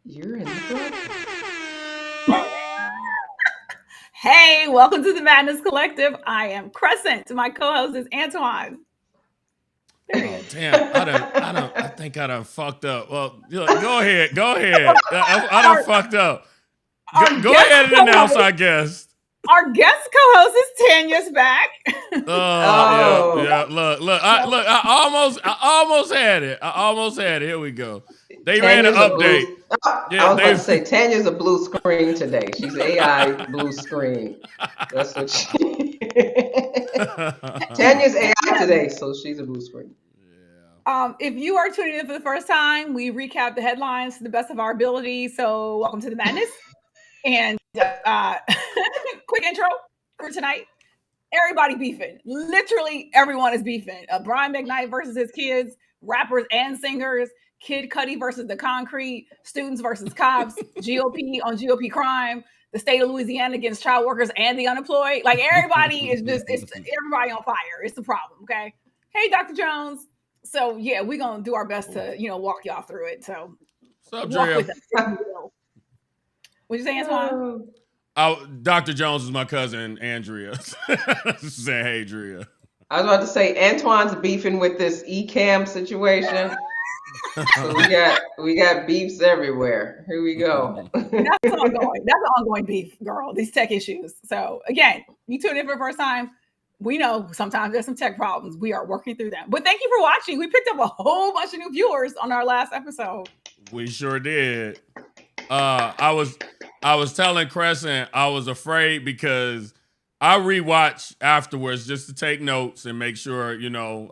You're in the club. Hey, welcome to the Madness Collective. I am Crescent. My co-host is Antoine. There he Oh is. damn! I think I done fucked up. Well, go ahead. I done Our, fucked up. our Go guest ahead and announce co-host, our guest. our guest co-host is Tanya's back. Oh, Yeah. I almost had it. Here we go. They ran an Tanya's a update. blue. Yeah, I was about they. to say Tanya's a blue screen today. She's AI blue screen. That's what she. Tanya's AI today, so she's a blue screen. If you are tuning in for the first time, we recap the headlines to the best of our ability. So, welcome to the Madness. And quick intro for tonight. Everybody beefing. Literally everyone is beefing. Brian McKnight versus his kids, rappers and singers, Kid Cudi versus the concrete, students versus cops, GOP on GOP crime, the state of Louisiana against child workers and the unemployed. Like everybody is it's everybody on fire. It's the problem. Okay. Hey, Dr. Jones. So yeah, we're gonna do our best to walk y'all through it. So What's up, walk Drea? with us. What you say, Antoine? Dr. Jones is my cousin, Andrea. Saying, hey, Drea. I was about to say Antoine's beefing with this eCam situation. So we got beefs everywhere. Here we go. That's ongoing. That's an ongoing beef, girl. These tech issues. So again, you tune in for the first time. We know sometimes there's some tech problems. We are working through them. But thank you for watching. We picked up a whole bunch of new viewers on our last episode. We sure did. I was telling Crescent I was afraid because I rewatch afterwards just to take notes and make sure,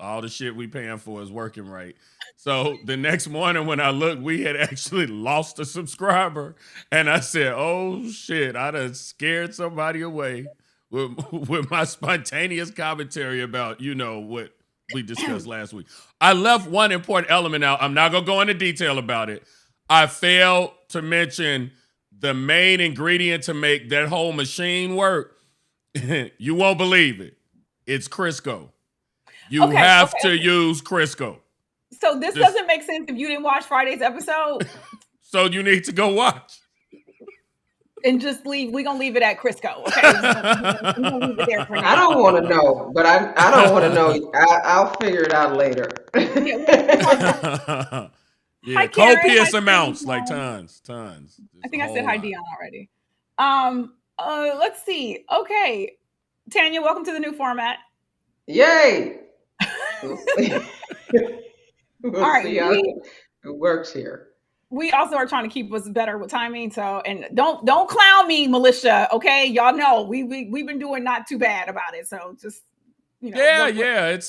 all the shit we paying for is working right. So the next morning when I looked, we had actually lost a subscriber. And I said, oh shit, I done scared somebody away with my spontaneous commentary about, what we discussed last week. I left one important element out. I'm not going to go into detail about it. I failed to mention the main ingredient to make that whole machine work. You won't believe it. It's Crisco. You have to use Crisco. So this doesn't make sense if you didn't watch Friday's episode. So you need to go watch. And just leave. We're gonna leave it at Crisco. Okay. Leave it there for now. I don't want to know, but I don't want to know. I'll figure it out later. Yeah, copious amounts, like tons. I think I said hi, Dion, already. Let's see. Okay, Tanya, welcome to the new format. Yay! We'll All right, see how it works here. We also are trying to keep us better with timing. So, and don't clown me, militia. Okay, y'all know we've been doing not too bad about it. So just it's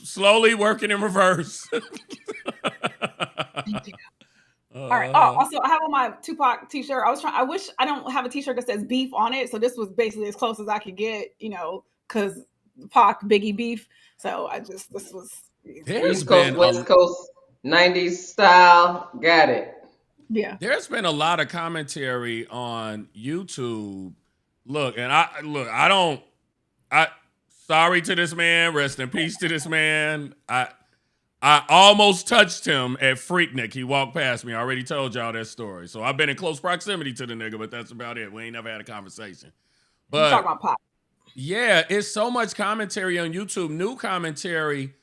slowly working in reverse. All right. Oh, also, I have on my Tupac t-shirt. I wish I don't have a t-shirt that says beef on it. So this was basically as close as I could get, because Pac Biggie beef. So this was East Coast, West Coast, 90s style. Got it. Yeah. There's been a lot of commentary on YouTube. Sorry to this man. Rest in peace to this man. I almost touched him at Freaknik. He walked past me. I already told y'all that story. So I've been in close proximity to the nigga, but that's about it. We ain't never had a conversation. But talk about Pop. Yeah, it's so much commentary on YouTube, new commentary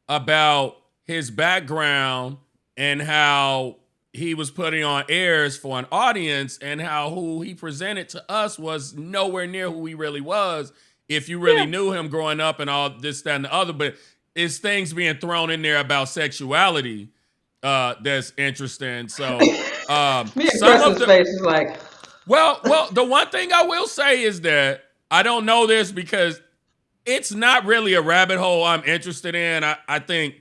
about his background and how he was putting on airs for an audience and how who he presented to us was nowhere near who he really was if you really knew him growing up and all this, that, and the other. But it's things being thrown in there about sexuality that's interesting. So me and Preston's face is like, well, the one thing I will say is that I don't know this because it's not really a rabbit hole I'm interested in. I think,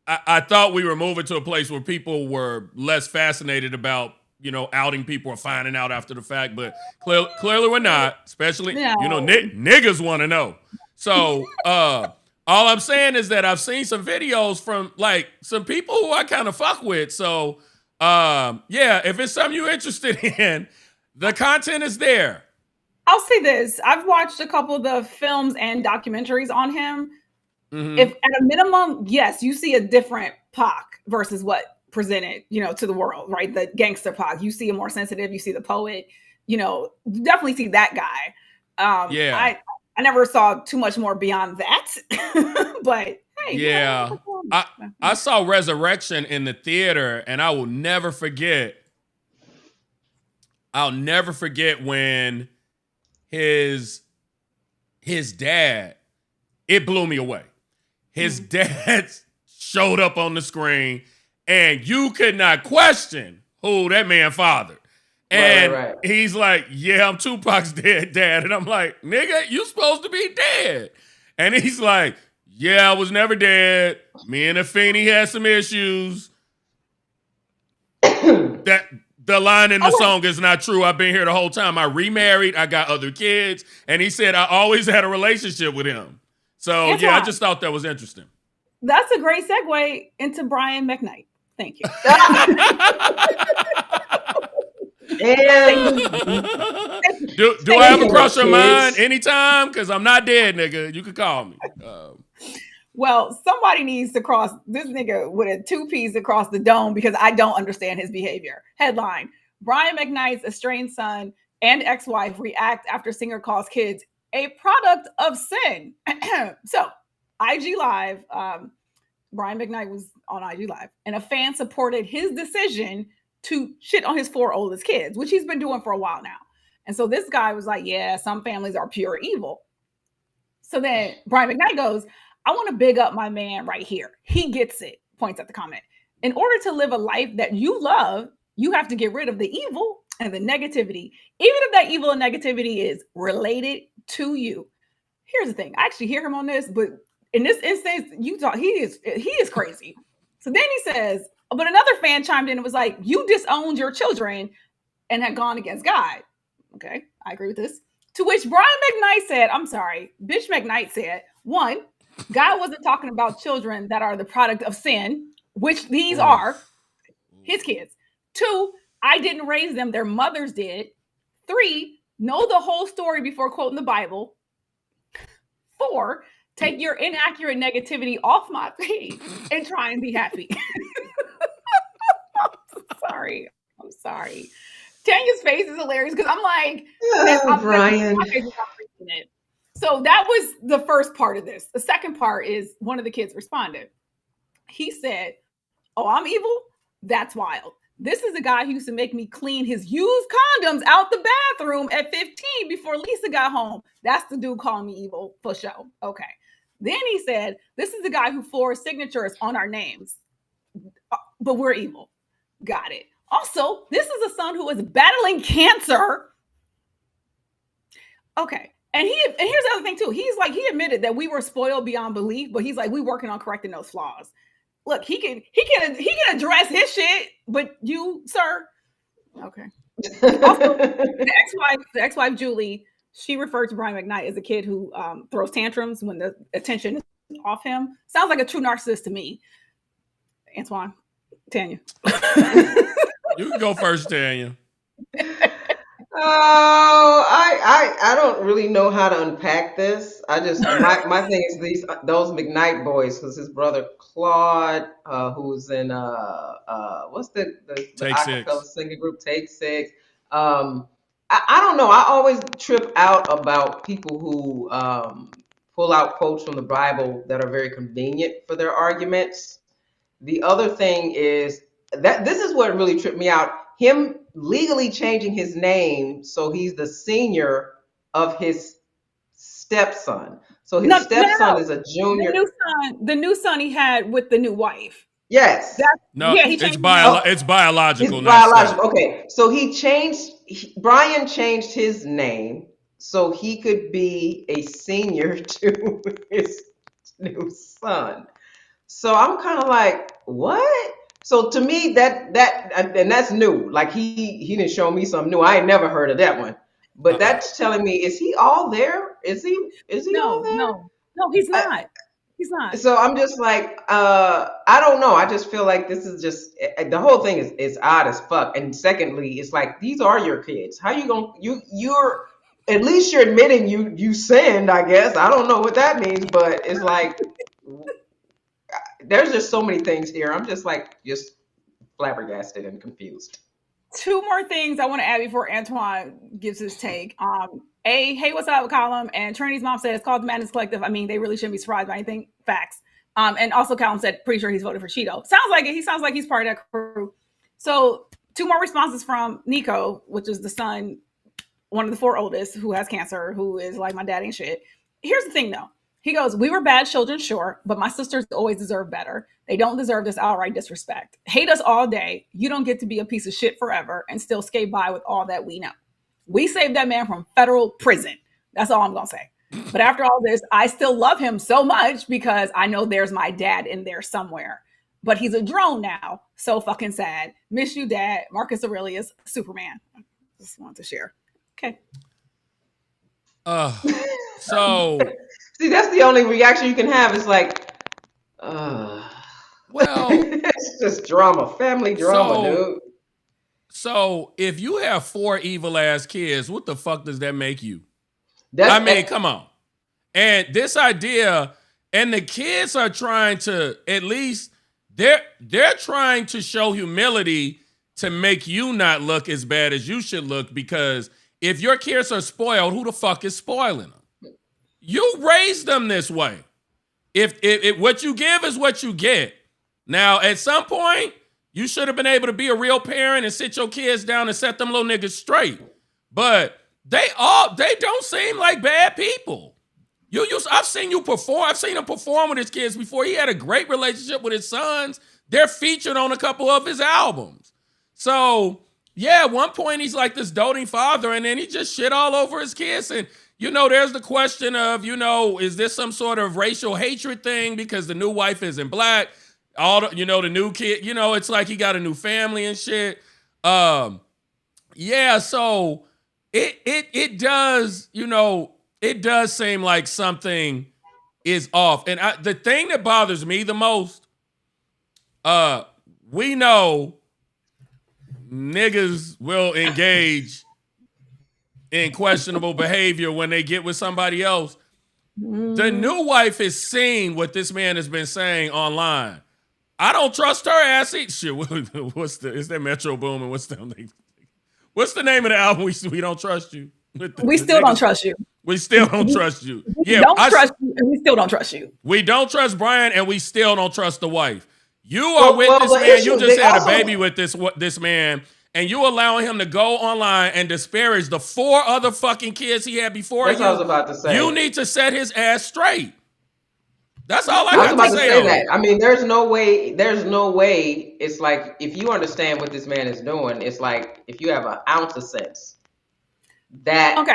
I thought we were moving to a place where people were less fascinated about, outing people or finding out after the fact, but clearly we're not, especially, niggas want to know. So, all I'm saying is that I've seen some videos from like some people who I kind of fuck with. So, if it's something you're interested in, the content is there. I'll say this. I've watched a couple of the films and documentaries on him. Mm-hmm. If at a minimum, yes, you see a different Pac versus what presented, to the world, right? The gangster Pac. You see him more sensitive. You see the poet. You definitely see that guy. Yeah. I never saw too much more beyond that, but hey, yeah, I saw Resurrection in the theater, and I will never forget. I'll never forget when his dad. It blew me away. His dad showed up on the screen, and you could not question who that man fathered. And he's like, yeah, I'm Tupac's dad. And I'm like, nigga, you supposed to be dead. And he's like, yeah, I was never dead. Me and Afeni had some issues. That the line in the song is not true. I've been here the whole time. I remarried. I got other kids. And he said, I always had a relationship with him. So, I just thought that was interesting. That's a great segue into Brian McKnight. Thank you. Do I have a crush on mine anytime? Because I'm not dead, nigga. You can call me. Well, somebody needs to cross this nigga with a 2-piece across the dome because I don't understand his behavior. Headline: Brian McKnight's estranged son and ex-wife react after singer calls kids a product of sin. So, IG Live, Brian McKnight was on IG Live, and a fan supported his decision to shit on his 4 oldest kids, which he's been doing for a while now. And so this guy was like, yeah, some families are pure evil. So then Brian McKnight goes, I want to big up my man right here. He gets it, points at the comment. In order to live a life that you love, you have to get rid of the evil and the negativity, even if that evil and negativity is related to you. Here's the thing. I actually hear him on this, but in this instance, he is crazy. So then he says, but another fan chimed in and was like, you disowned your children and had gone against God. Okay, I agree with this. To which Brian McKnight said, I'm sorry, bitch McKnight said, 1, God wasn't talking about children that are the product of sin, which these are his kids. 2, I didn't raise them, their mothers did. 3, know the whole story before quoting the Bible. 4, take your inaccurate negativity off my page and try and be happy. I'm sorry. Tanya's face is hilarious because I'm like, Brian. So that was the first part of this. The second part is one of the kids responded. He said, oh, I'm evil? That's wild. This is the guy who used to make me clean his used condoms out the bathroom at 15 before Lisa got home. That's the dude calling me evil for show. Okay. Then he said, this is the guy who forged signatures on our names, but we're evil. Got it. Also, this is a son who is battling cancer. Okay. And here's the other thing too. He's like, he admitted that we were spoiled beyond belief, but he's like, we working on correcting those flaws. Look, he can address his shit, but you, sir. Okay. Also, the ex-wife Julie, she referred to Brian McKnight as a kid who throws tantrums when the attention is off him. Sounds like a true narcissist to me. Antoine, Tanya. You can go first, Tanya. Oh, I don't really know how to unpack this. I just my thing is those McKnight boys, because his brother Claude, who's in what's the acapella singing group Take 6. I don't know. I always trip out about people who pull out quotes from the Bible that are very convenient for their arguments. The other thing is that this is what really tripped me out. Him legally changing his name so he's the senior of his stepson. So his stepson is a junior. The new son he had with the new wife. Yes. It's biological. It's biological. Okay. So Brian changed his name so he could be a senior to his new son. So I'm kind of like, what? So to me, that and that's new. Like he didn't show me something new. I ain't never heard of that one. But that's telling me, is he all there? Is he all there? No, he's not. He's not. So I'm just like, I don't know. I just feel like this is just the whole thing is odd as fuck. And secondly, it's like, these are your kids. How you gonna you're at least you're admitting you sinned, I guess. I don't know what that means, but it's like there's just so many things here. I'm just like, just flabbergasted and confused. Two more things I want to add before Antoine gives his take. Hey, what's up, Column? And Trinity's mom says, call the Madness Collective. I mean, they really shouldn't be surprised by anything. Facts. And also Column said, pretty sure he's voted for Cheeto. Sounds like it. He sounds like he's part of that crew. So two more responses from Nico, which is the son, one of the 4 oldest, who has cancer, who is like my daddy and shit. Here's the thing, though. He goes, we were bad children, sure, but my sisters always deserve better. They don't deserve this outright disrespect. Hate us all day. You don't get to be a piece of shit forever and still skate by with all that we know. We saved that man from federal prison. That's all I'm going to say. But after all this, I still love him so much because I know there's my dad in there somewhere. But he's a drone now. So fucking sad. Miss you, Dad. Marcus Aurelius, Superman. Just wanted to share. Okay. So see, that's the only reaction you can have. Is like, well, it's just drama, family drama, dude. So if you have 4 evil ass kids, what the fuck does that make you? I mean, come on. And this idea, and the kids are trying to, at least they're trying to show humility to make you not look as bad as you should look, because if your kids are spoiled, who the fuck is spoiling them? You raised them this way. If what you give is what you get. Now, at some point, you should have been able to be a real parent and sit your kids down and set them little niggas straight. But they don't seem like bad people. I've seen you perform. I've seen him perform with his kids before. He had a great relationship with his sons. They're featured on a couple of his albums. So, yeah, at one point he's like this doting father, and then he just shit all over his kids. And, there's the question of, is this some sort of racial hatred thing because the new wife isn't black? The new kid, it's like he got a new family and shit. Yeah, so it does, it does seem like something is off. And the thing that bothers me the most, we know niggas will engage in questionable behavior when they get with somebody else. The new wife has seen what this man has been saying online. I don't trust her ass. Shit, is that Metro Boomin? What's the name of the album? We don't trust you. We still don't trust you. We still don't trust you. We don't trust you, and we still don't trust you. We don't trust Brian, and we still don't trust the wife. You are with this man. You just had a baby with this man, and you allowing him to go online and disparage the 4 other fucking kids he had before you. That's what I was about to say. You need to set his ass straight. That's all I got to say. That. I mean, there's no way. It's like, if you understand what this man is doing, it's like if you have an ounce of sense, that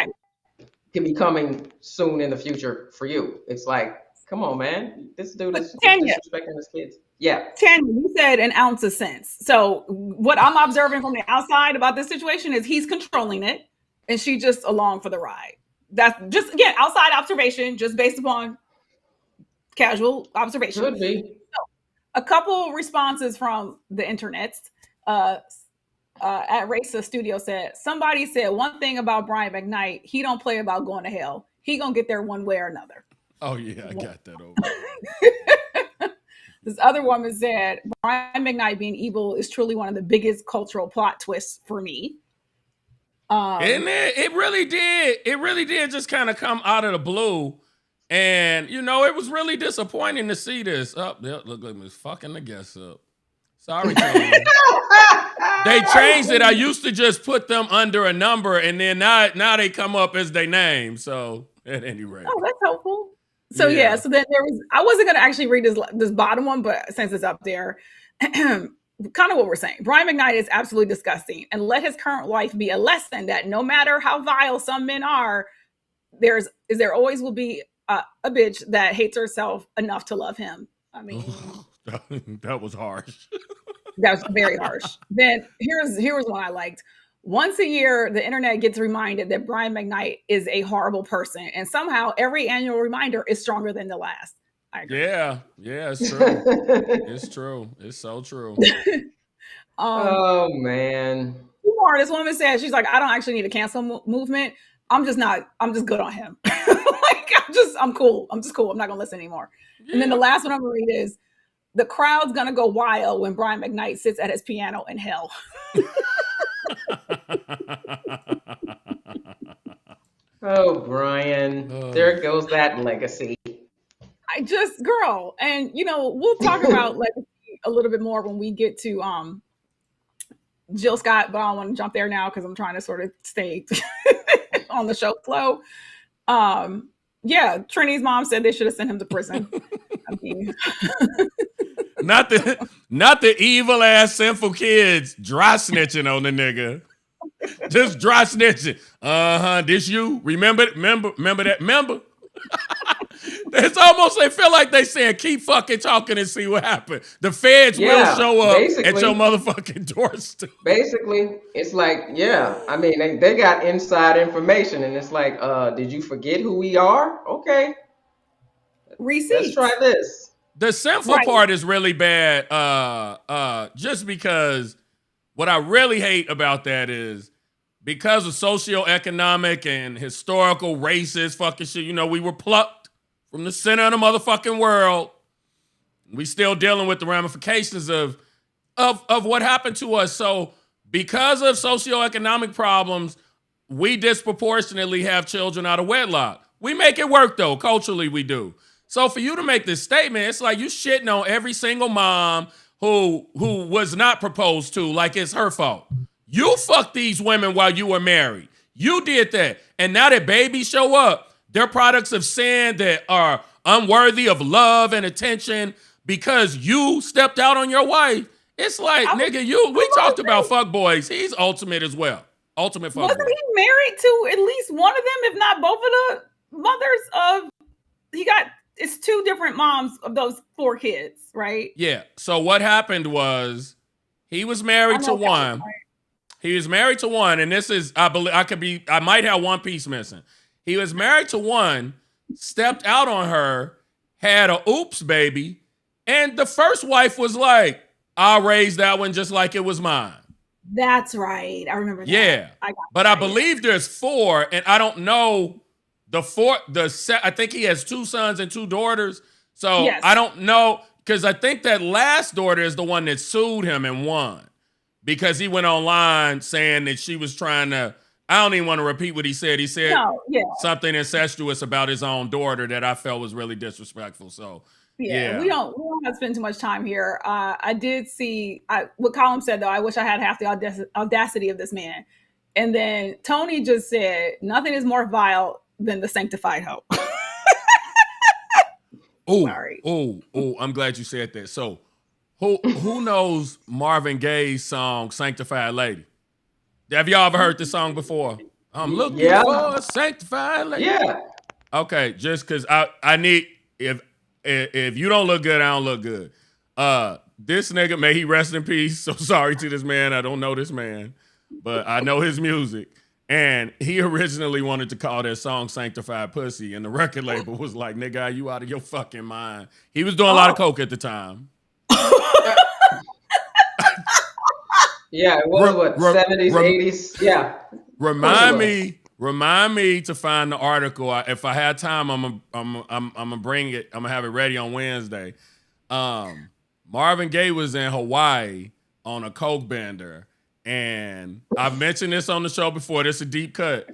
can be coming soon in the future for you. It's like, come on, man. This dude is disrespecting his kids. Yeah. Tanya, you said an ounce of sense. So what I'm observing from the outside about this situation is he's controlling it, and she just along for the ride. That's just, again, outside observation, just based upon casual observation. Could be. So, a couple responses from the internet. At Racer Studio said, somebody said one thing about Brian McKnight, he don't play about going to hell. He gonna get there one way or another. Oh yeah, I got that over. This other woman said, Brian McKnight being evil is truly one of the biggest cultural plot twists for me. And it really did. It really did just kind of come out of the blue. And, it was really disappointing to see this. Look like me fucking the guests up. Sorry, Tony. They changed it. I used to just put them under a number, and then now they come up as their name. So, at any rate. Oh, that's helpful. So, yeah. So then I wasn't going to actually read this bottom one, but since it's up there, kind of what we're saying. Brian McKnight is absolutely disgusting, and let his current wife be a lesson that no matter how vile some men are, there always will be a bitch that hates herself enough to love him. I mean, that was harsh. That was very harsh. Then here's one I liked. Once a year, the internet gets reminded that Brian McKnight is a horrible person, and somehow every annual reminder is stronger than the last. I agree. Yeah, it's true. It's true. It's so true. Oh man. This woman said, she's like, I don't actually need a cancel movement. I'm just good on him. I'm cool. I'm just cool. I'm not gonna listen anymore. Yeah. And then the last one I'm gonna read is, the crowd's gonna go wild when Brian McKnight sits at his piano in hell. Oh, Brian, there goes that legacy. Girl, and we'll talk about legacy a little bit more when we get to Jill Scott, but I don't want to jump there now because I'm trying to sort of stay on the show flow. Yeah, Trinity's mom said they should have sent him to prison. I mean, not the evil ass sinful kids dry snitching on the nigga. Just dry snitching. This you remember that. It's almost they feel like they saying keep fucking talking and see what happens. The feds will show up at your motherfucking doorstep. Basically, it's like, I mean, they got inside information, and it's like, did you forget who we are? Okay, receipts. Let's try this. The sinful part is really bad. Just because what I really hate about that is because of socioeconomic and historical racist fucking shit. We were plucked from the center of the motherfucking world. We still dealing with the ramifications of what happened to us. So because of socioeconomic problems, we disproportionately have children out of wedlock. We make it work though. Culturally, we do. So for you to make this statement, it's like you shitting on every single mom who was not proposed to, like it's her fault. You fucked these women while you were married. You did that. And now that babies show up, they're products of sin that are unworthy of love and attention because you stepped out on your wife. It's like, nigga, we talked about fuck boys. He's ultimate as well. Ultimate fuck boy. Wasn't he married to at least one of them, if not both of the mothers of, it's two different moms of those 4 kids, right? Yeah. So what happened was he was married to one. He was married to one, and this is, I believe, I might have one piece missing. He was married to one, stepped out on her, had a oops baby, and the first wife was like, I'll raise that one just like it was mine. That's right. I remember that. Yeah. I believe there's 4, and I don't know I think he has 2 sons and 2 daughters. So yes. I don't know, because I think that last daughter is the one that sued him and won. Because he went online saying that she was trying to, I don't even want to repeat what he said. He said something incestuous about his own daughter that I felt was really disrespectful. So, we don't have to spend too much time here. I did see what Colin said, though. I wish I had half the audacity of this man. And then Tony just said, nothing is more vile than the sanctified hoe. Oh, I'm glad you said that. So, who knows Marvin Gaye's song, Sanctified Lady? Have y'all ever heard this song before? I'm looking for a sanctified lady. Yeah. Okay, just because I need, if you don't look good, I don't look good. This nigga, may he rest in peace. So sorry to this man. I don't know this man, but I know his music. And he originally wanted to call that song Sanctified Pussy. And the record label was like, nigga, are you out of your fucking mind? He was doing a lot of coke at the time. Yeah, it was 70s, 80s. Yeah. Remind me to find the article. If I had time, I'm gonna bring it. I'm gonna have it ready on Wednesday. Marvin Gaye was in Hawaii on a coke bender, and I've mentioned this on the show before. This is a deep cut.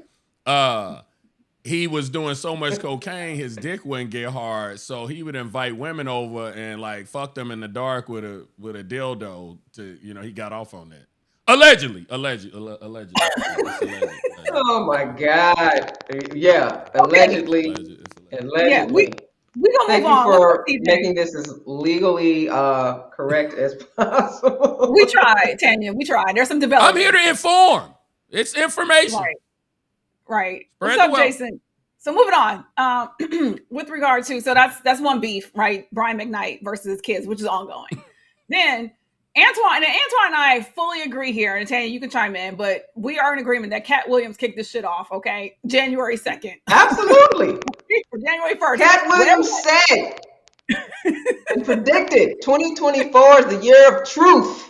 He was doing so much cocaine, his dick wouldn't get hard, so he would invite women over and like fuck them in the dark with a dildo. He got off on that. Allegedly. Oh my God! Yeah, allegedly. Yeah, we gonna Thank move on. Thank you for making this as legally correct as possible. We tried, Tanya. We tried. There's some development. I'm here to inform. It's information. Right. What's up, Jason? So moving on. With regard to, so that's one beef, right? Brian McKnight versus his kids, which is ongoing. Then Antoine and I fully agree here, and Tanya, you can chime in, but we are in agreement that Cat Williams kicked this shit off, okay? January 2nd. Absolutely. January 1st. Cat Williams said and predicted 2024 is the year of truth.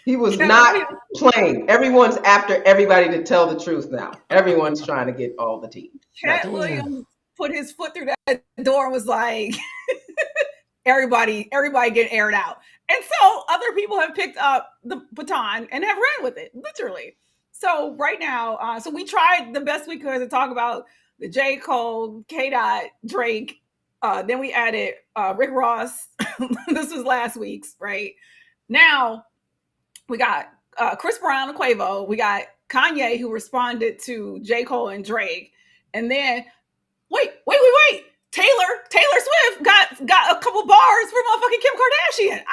He was not playing. Everyone's after everybody to tell the truth now. Everyone's trying to get all the tea. Cat Williams put his foot through that door and was like, everybody getting aired out. And so other people have picked up the baton and have ran with it, literally. So right now, so we tried the best we could to talk about the J. Cole, K. Drake. Then we added Rick Ross. This was last week's, right? Now we got Chris Brown and Quavo. We got Kanye, who responded to J. Cole and Drake. And then, wait. Taylor Swift got a couple bars for motherfucking Kim Kardashian.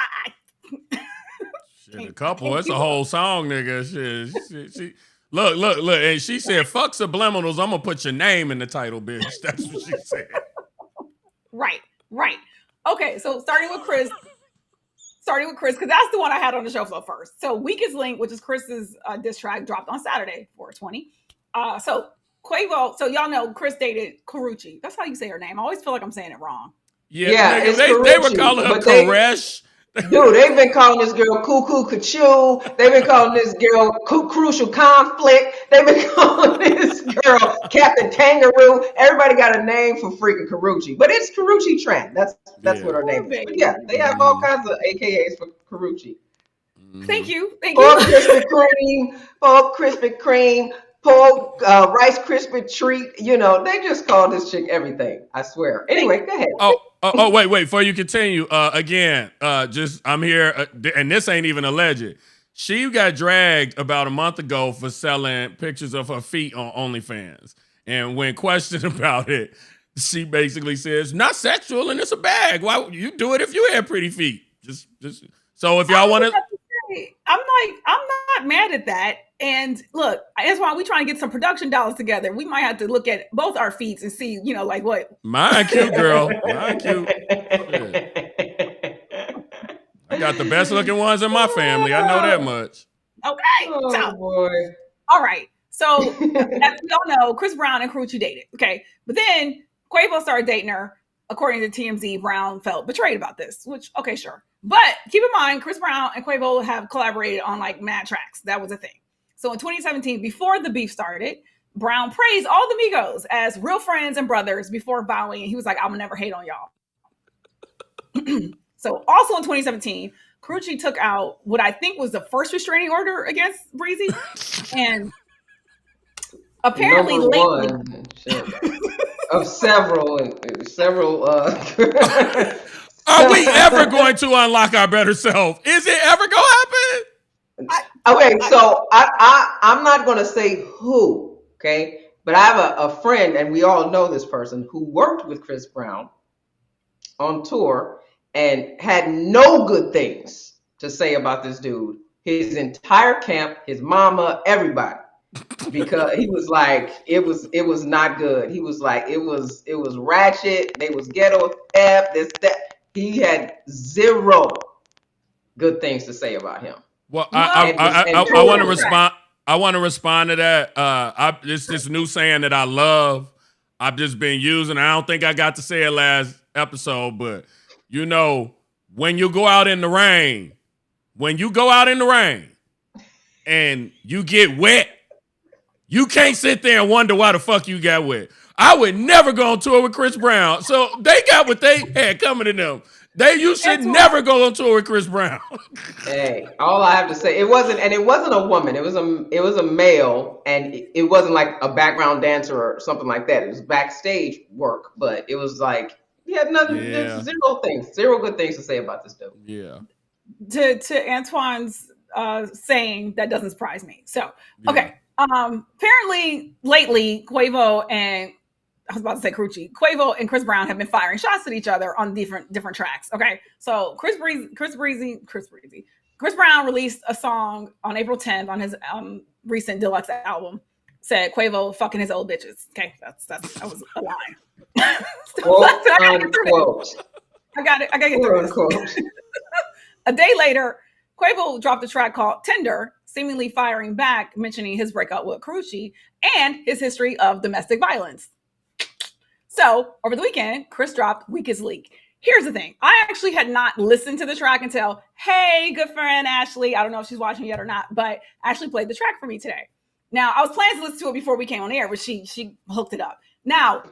Shit, a couple. It's a whole song, nigga. She look. And she said, "Fuck subliminals. I'm gonna put your name in the title, bitch." That's what she said. Right. Okay, so starting with Chris, because that's the one I had on the show floor first. So Weakest Link, which is Chris's diss track, dropped on Saturday, 4/20. So Quavo, so y'all know Chris dated Karrueche. That's how you say her name. I always feel like I'm saying it wrong. Yeah, nigga, they were calling her Koresh. Dude, they've been calling this girl Cuckoo Cachoo. They've been calling this girl Crucial Conflict. They've been calling this girl Captain Kangaroo. Everybody got a name for freaking Karrueche. But it's Karrueche Trent. That's what her name is. But yeah, they have all kinds of AKAs for Karrueche. Thank you. Pork Krispy Kreme, pork Rice Krispie treat. You know, they just call this chick everything. I swear. Anyway, go ahead. Oh, wait. Before you continue, again, I'm here, and this ain't even alleged. She got dragged about a month ago for selling pictures of her feet on OnlyFans. And when questioned about it, she basically says, "Not sexual, and it's a bag. Why would you do it if you had pretty feet?" Just. So if y'all want to, I'm not mad at that. And look, that's why we're trying to get some production dollars together. We might have to look at both our feet and see, like what. Mine cute, girl. Mine cute. Yeah. I got the best looking ones in my family. I know that much. Okay. Oh, boy. All right. So as we all know, Chris Brown and Karrueche dated. Okay. But then Quavo started dating her. According to TMZ, Brown felt betrayed about this, which, okay, sure. But keep in mind, Chris Brown and Quavo have collaborated on like mad tracks. That was a thing. So in 2017, before the beef started, Brown praised all the Migos as real friends and brothers before vowing. He was like, "I'm gonna never hate on y'all." So also in 2017, Karrueche took out what I think was the first restraining order against Breezy. And apparently of several. Are we ever going to unlock our better self? Is it ever going to happen? Okay, so I'm not going to say who, okay? But I have a friend, and we all know this person, who worked with Chris Brown on tour and had no good things to say about this dude. His entire camp, his mama, everybody. Because he was like, it was not good. He was like, it was ratchet. They was ghetto F, this, that. He had zero good things to say about him. Well, I want to respond. I want to respond to that. This new saying that I love. I've just been using. I don't think I got to say it last episode, but when you go out in the rain, and you get wet, you can't sit there and wonder why the fuck you got wet. I would never go on tour with Chris Brown. So they got what they had coming to them. You should never go on tour with Chris Brown. Hey, all I have to say, it wasn't a woman. It was a male, and it wasn't like a background dancer or something like that. It was backstage work, but it was like he had nothing, zero good things to say about this dude. Yeah. To Antoine's saying, that doesn't surprise me. So okay. Apparently lately Quavo and Chris Brown have been firing shots at each other on different tracks. Okay. So Chris Brown released a song on April 10th on his recent deluxe album, said Quavo fucking his old bitches. Okay. That was a lie. I got to get through this. A day later, Quavo dropped a track called Tender, seemingly firing back, mentioning his breakup with Karrueche and his history of domestic violence. So over the weekend, Chris dropped Weakest Link. Here's the thing. I actually had not listened to the track until, hey, good friend Ashley, I don't know if she's watching yet or not, but Ashley played the track for me today. Now, I was planning to listen to it before we came on air, but she hooked it up. Now,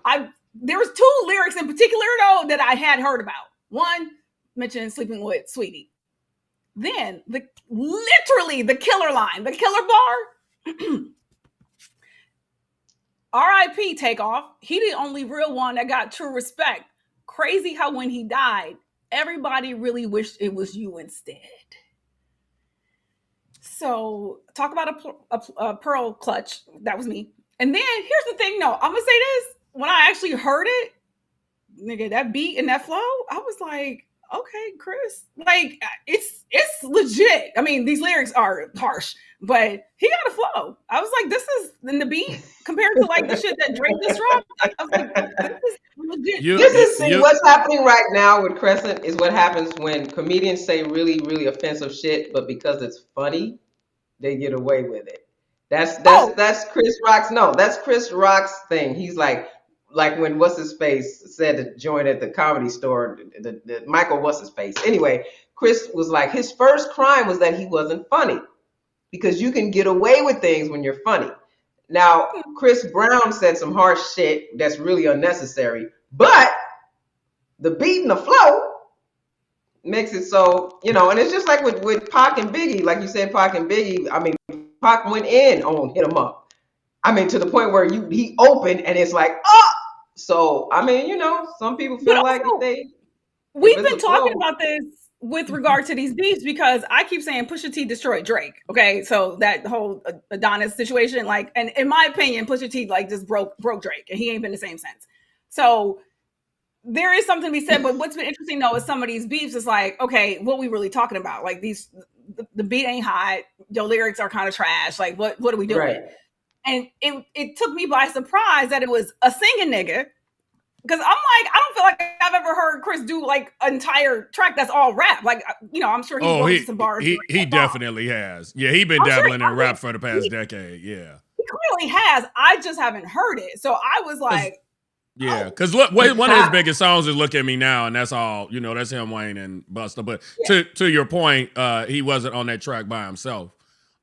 there was two lyrics in particular, though, that I had heard about. One, mentioned sleeping with Sweetie. Then literally the killer line, the killer bar. R.I.P. Takeoff. He the only real one that got true respect. Crazy how when he died, everybody really wished it was you instead. So talk about a pearl clutch. That was me. And then here's the thing. No, I'm gonna say this. When I actually heard it, nigga, that beat and that flow, I was like, okay, Chris, like it's legit. I mean, these lyrics are harsh, but he got a flow. I was like, this is in the beat compared to like the shit that Drake just dropped. I was like, this is legit. What's happening right now with Crescent is what happens when comedians say really, really offensive shit, but because it's funny, they get away with it. That's Chris Rock's. No, that's Chris Rock's thing. He's like when what's his face said to join at the Comedy Store, the Michael what's his face. Anyway, Chris was like, his first crime was that he wasn't funny, because you can get away with things when you're funny. Now, Chris Brown said some harsh shit that's really unnecessary, but the beat and the flow makes it so, and it's just like with Pac and Biggie, like you said, Pac and Biggie. I mean, Pac went in on Hit 'Em Up. I mean, to the point where he opened and it's like, oh. So, I mean, some people feel like we've been talking about this with regard to these beefs, because I keep saying Pusha T destroyed Drake. Okay, so that whole Adonis situation, like, and in my opinion, Pusha T like just broke Drake, and he ain't been the same since. So there is something to be said. But what's been interesting though is some of these beefs is like, okay, what we really talking about? Like the beat ain't hot, your lyrics are kind of trash. Like, what are we doing? Right. And it took me by surprise that it was a singing nigga. Because I'm like, I don't feel like I've ever heard Chris do like an entire track that's all rap. Like, I'm sure he some bars. He definitely has. Yeah, he been dabbling in rap for the past decade. Yeah. He clearly has. I just haven't heard it. So I was like, yeah, because look, one of his biggest songs is "Look at Me Now," and that's all. That's him, Wayne, and Busta. But to your point, he wasn't on that track by himself.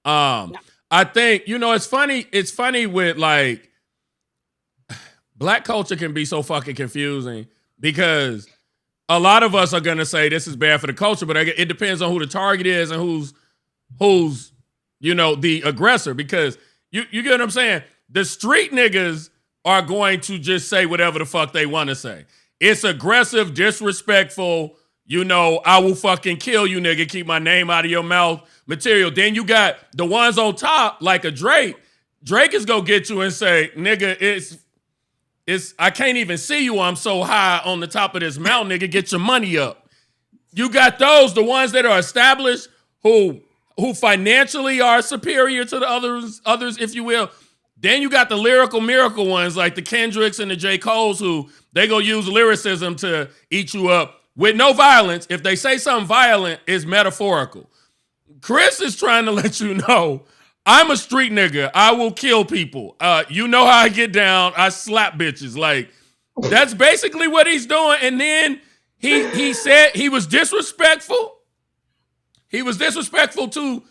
No. I think it's funny. It's funny with like black culture can be so fucking confusing, because a lot of us are gonna say this is bad for the culture, but it depends on who the target is and who's the aggressor. Because you get what I'm saying. The street niggas are going to just say whatever the fuck they want to say. It's aggressive, disrespectful, I will fucking kill you, nigga, keep my name out of your mouth material. Then you got the ones on top, like a Drake. Drake is gonna get you and say, nigga, it's I can't even see you, I'm so high on the top of this mountain, nigga, get your money up. You got those, the ones that are established, who financially are superior to the others, if you will. Then you got the lyrical miracle ones like the Kendricks and the J. Coles, who they go use lyricism to eat you up with no violence. If they say something violent, it's metaphorical. Chris is trying to let you know, I'm a street nigga. I will kill people. You know how I get down. I slap bitches. Like, that's basically what he's doing. And then he said he was disrespectful. He was disrespectful to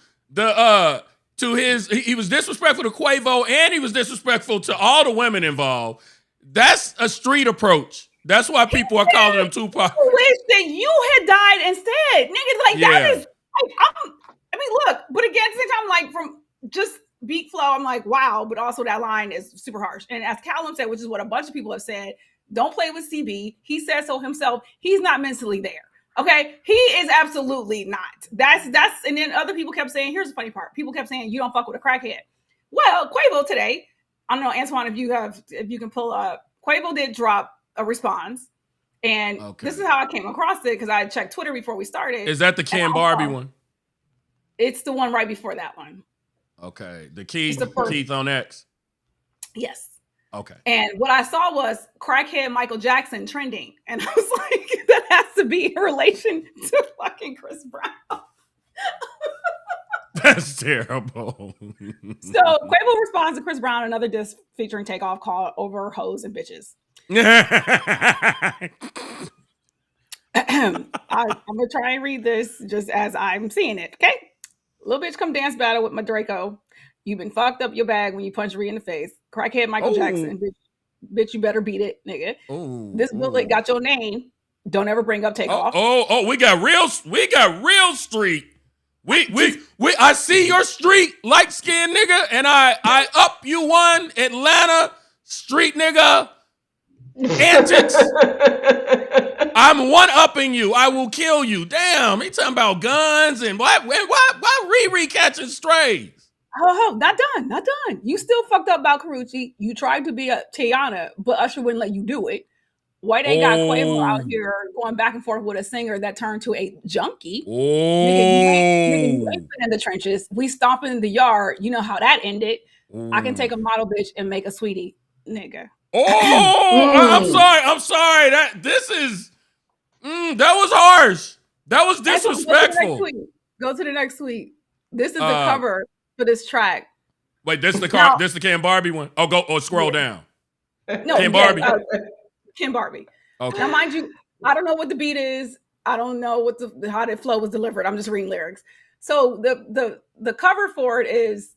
he was disrespectful to Quavo, and he was disrespectful to all the women involved. That's a street approach. That's why people are calling him Tupac. I wish that you had died instead, nigga. Like, that is. I mean, look, but again, at the same time, like, from just beat flow, I'm like, wow. But also that line is super harsh. And as Callum said, which is what a bunch of people have said, don't play with CB. He said so himself. He's not mentally there. Okay, he is absolutely not. That's and then other people kept saying, here's the funny part. People kept saying, you don't fuck with a crackhead. Well, Quavo today, I don't know, Antoine, if you can pull up, Quavo did drop a response. And This is how I came across it, because I checked Twitter before we started. Is that the Ken Barbie one? It's the one right before that one. Okay. The Keith on X. Yes. Okay. And what I saw was crackhead Michael Jackson trending. And I was like, that has to be in relation to fucking Chris Brown. That's terrible. So Quavo responds to Chris Brown, another disc featuring Takeoff called Over Hoes and Bitches. I'm going to try and read this just as I'm seeing it. Okay. Little bitch come dance battle with my Draco. You've been fucked up your bag when you punch Rhea in the face. Crackhead Michael Jackson. Bitch, you better beat it, nigga. This bullet got your name. Don't ever bring up Takeoff. We got real street. I see your street, light skinned nigga, and I up you one Atlanta street nigga antics. I'm one upping you. I will kill you. Damn, he talking about guns and why Riri catching strays? Oh, not done. You still fucked up about Karuchi. You tried to be a Tiana, but Usher wouldn't let you do it. Why they got Quavo out here going back and forth with a singer that turned to a junkie? Nigga, you ain't been in the trenches. We stomping in the yard. You know how that ended. I can take a model bitch and make a sweetie, nigga. I'm sorry. That was harsh. That was disrespectful. Go to the next tweet. This is the cover for this track. Wait, this is the Ken Barbie one. Scroll down. No, Ken Barbie. Ken Barbie. Okay. Now, mind you, I don't know what the beat is. I don't know how the flow was delivered. I'm just reading lyrics. So the cover for it is.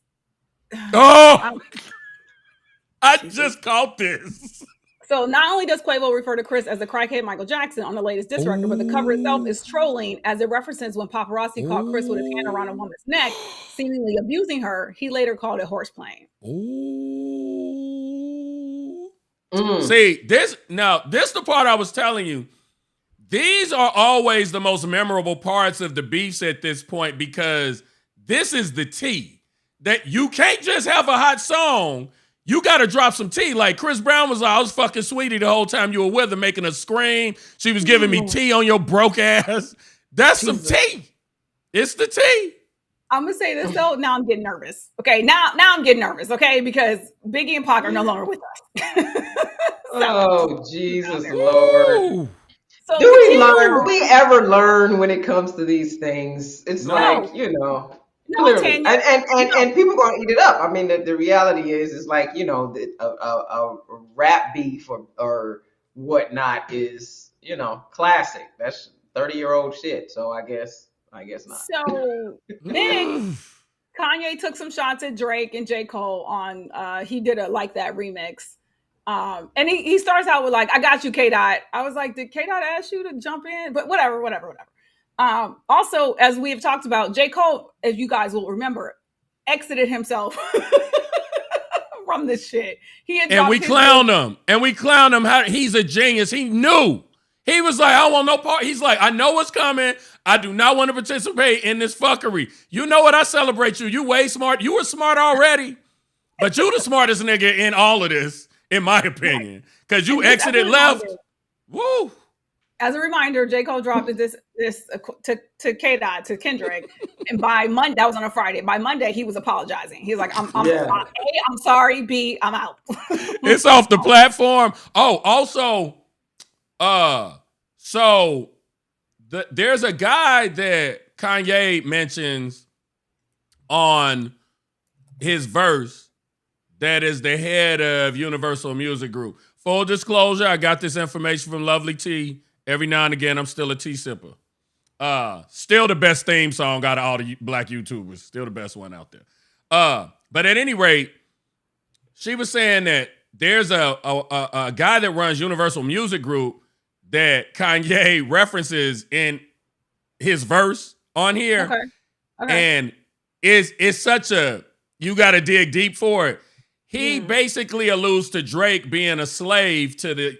I just caught this. So not only does Quavo refer to Chris as a crackhead Michael Jackson on the latest diss record, but the cover itself is trolling as it references when paparazzi caught Chris with his hand around a woman's neck, seemingly abusing her. He later called it horseplaying. See, this the part I was telling you. These are always the most memorable parts of the beefs at this point because this is the tea. That you can't just have a hot song. You got to drop some tea. Like Chris Brown was like, I was fucking Sweetie the whole time you were with her, making her scream. She was giving me tea on your broke ass. That's some tea. It's the tea. I'm going to say this, though. Now I'm getting nervous. Okay, now I'm getting nervous, okay? Because Biggie and Pac are no longer with us. Jesus, Lord. So do we ever learn when it comes to these things? It's clearly. And people going to eat it up. I mean, the reality is like, a rap beef or whatnot is, classic. That's 30-year-old shit. So I guess not. So then Kanye took some shots at Drake and J. Cole on, he did a Like That remix. And he starts out with like, I got you, K-Dot. I was like, did K-Dot ask you to jump in? But whatever. Also, as we have talked about, J. Cole, as you guys will remember, exited himself from this shit. We clowned him. How he's a genius. He knew. He was like, I don't want no part. He's like, I know what's coming. I do not want to participate in this fuckery. You know what? I celebrate you. You way smart. You were smart already. But you the smartest nigga in all of this, in my opinion. Because you exited left. Woo. As a reminder, J. Cole dropped this to K-Dot, to Kendrick. And by Monday, that was on a Friday. By Monday, he was apologizing. He was like, I'm A, I'm sorry. B, I'm out. It's off the platform. Oh, also, there's a guy that Kanye mentions on his verse that is the head of Universal Music Group. Full disclosure, I got this information from Lovely T. Every now and again, I'm still a tea sipper. Still the best theme song out of all the black YouTubers. Still the best one out there. But at any rate, she was saying that there's a guy that runs Universal Music Group that Kanye references in his verse on here. Okay. And it's such a, you got to dig deep for it. He basically alludes to Drake being a slave to the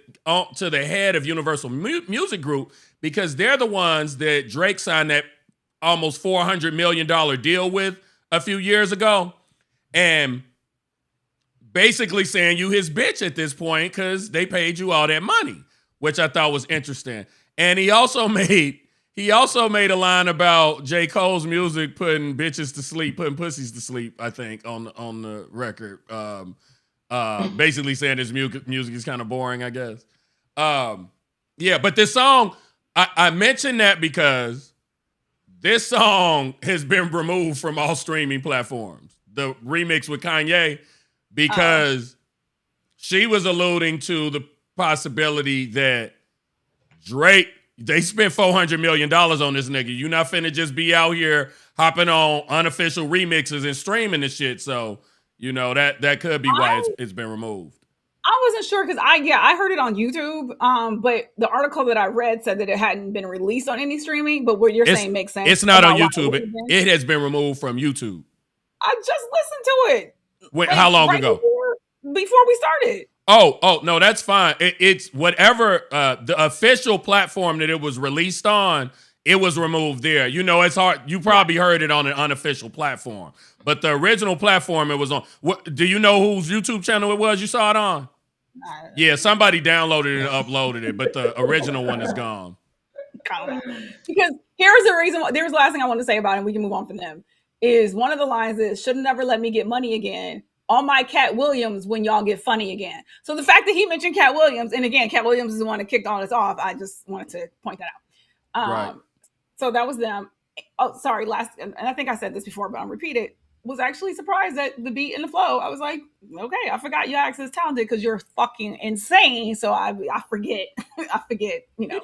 head of Universal Music Group because they're the ones that Drake signed that almost $400 million deal with a few years ago. And basically saying you his bitch at this point because they paid you all that money, which I thought was interesting. And he also made a line about J. Cole's music putting bitches to sleep, putting pussies to sleep, I think, on the record. Basically saying his music is kind of boring, I guess. But this song, I mentioned that because this song has been removed from all streaming platforms. The remix with Kanye, because she was alluding to the possibility that Drake, they spent $400 million on this nigga. You not finna just be out here hopping on unofficial remixes and streaming this shit. So, that could be why it's been removed. I wasn't sure because I heard it on YouTube. But the article that I read said that it hadn't been released on any streaming. But what you're saying makes sense. It's not on YouTube. It has been removed from YouTube. I just listened to it. Wait, how long ago? Before we started. Oh, no, that's fine. It's whatever the official platform that it was released on, it was removed there. You know, it's hard. You probably heard it on an unofficial platform. But the original platform it was on. What do you know whose YouTube channel it was you saw it on? Yeah, somebody downloaded it and uploaded it, but the original one is gone. Because here's the reason. There's the last thing I want to say about it, and we can move on from them. Is one of the lines is should never let me get money again. On my Cat Williams when y'all get funny again. So the fact that he mentioned Cat Williams, and again, Cat Williams is the one that kicked all this off. I just wanted to point that out. Right. So that was them. Oh, sorry. And I think I said this before, but I'll repeat it. Was actually surprised at the beat and the flow. I was like, okay, I forgot you actually talented because you're fucking insane. So I forget. I forget. You know,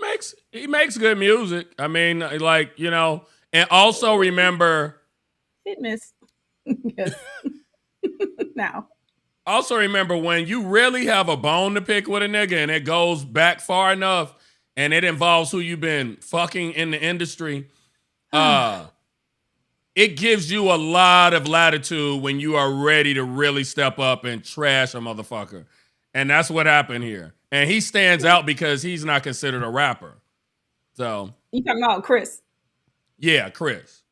he makes good music. I mean, like, you know, and also remember hit miss. Yes. Now. Also remember when you really have a bone to pick with a nigga and it goes back far enough and it involves who you've been fucking in the industry, it gives you a lot of latitude when you are ready to really step up and trash a motherfucker. And that's what happened here. And he stands out because he's not considered a rapper. So you talking about Chris? Yeah, Chris.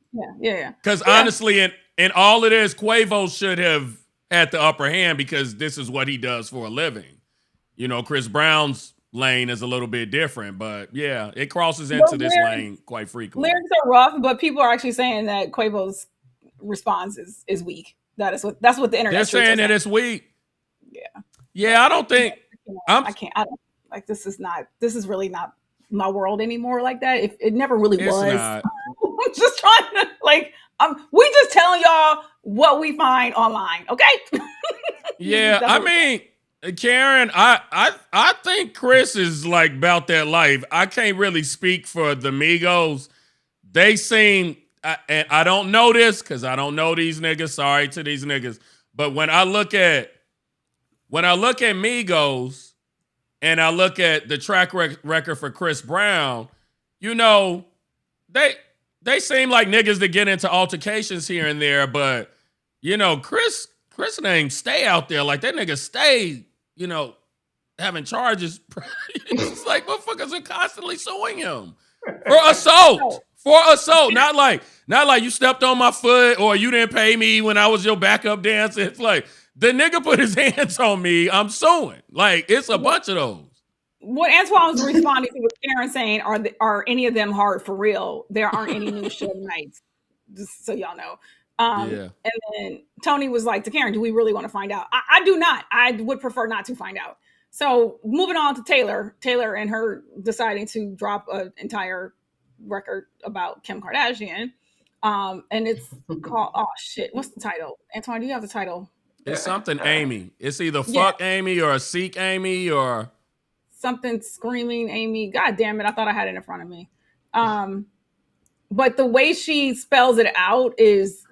Yeah. Because honestly, in all of this, Quavo should have had the upper hand because this is what he does for a living. You know, Chris Brown's lane is a little bit different, but yeah, it crosses into this lane quite frequently. Lyrics are rough, but people are actually saying that Quavo's response is weak. That's what the internet. They're saying that it's weak. Yeah, I don't think I don't like this is really not my world anymore like that. It never really was. Not. I'm just trying to we just telling y'all what we find online, okay? Yeah, I mean, Karen, I think Chris is like about that life. I can't really speak for the Migos. They seem, and I don't know this because I don't know these niggas. Sorry to these niggas, but when I look at Migos and I look at the track record for Chris Brown, you know, they seem like niggas that get into altercations here and there, but you know, Chris ain't stay out there like that nigga stay, you know, having charges. It's like motherfuckers are constantly suing him for assault. Not like you stepped on my foot or you didn't pay me when I was your backup dancer. It's like the nigga put his hands on me, I'm suing. Like it's a bunch of those. What Antoine was responding to was Karen saying, are any of them hard for real? There aren't any new Suge Knights, just so y'all know. And then Tony was like to Karen, do we really want to find out? I do not. I would prefer not to find out. So moving on to Taylor and her deciding to drop an entire record about Kim Kardashian. And it's called, oh shit, what's the title? Antoine, do you have the title? It's something Amy. It's either fuck Amy or seek Amy or something screaming Amy. God damn it. I thought I had it in front of me. But the way she spells it out is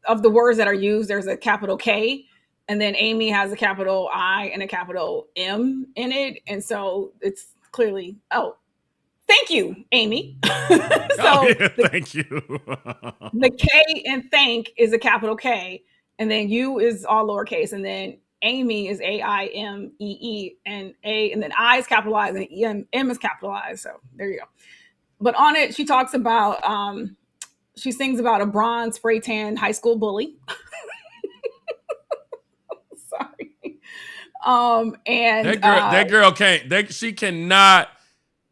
of the words that are used, there's a capital K and then Amy has a capital I and a capital M in it. And so it's clearly, thank you, Amy. Thank you. The K in thank is a capital K and then U is all lowercase and then Amy is AIMEE and A, and then I is capitalized and M is capitalized. So there you go. But on it, she talks about, she sings about a bronze spray tan high school bully. Sorry. And that girl can't, she cannot.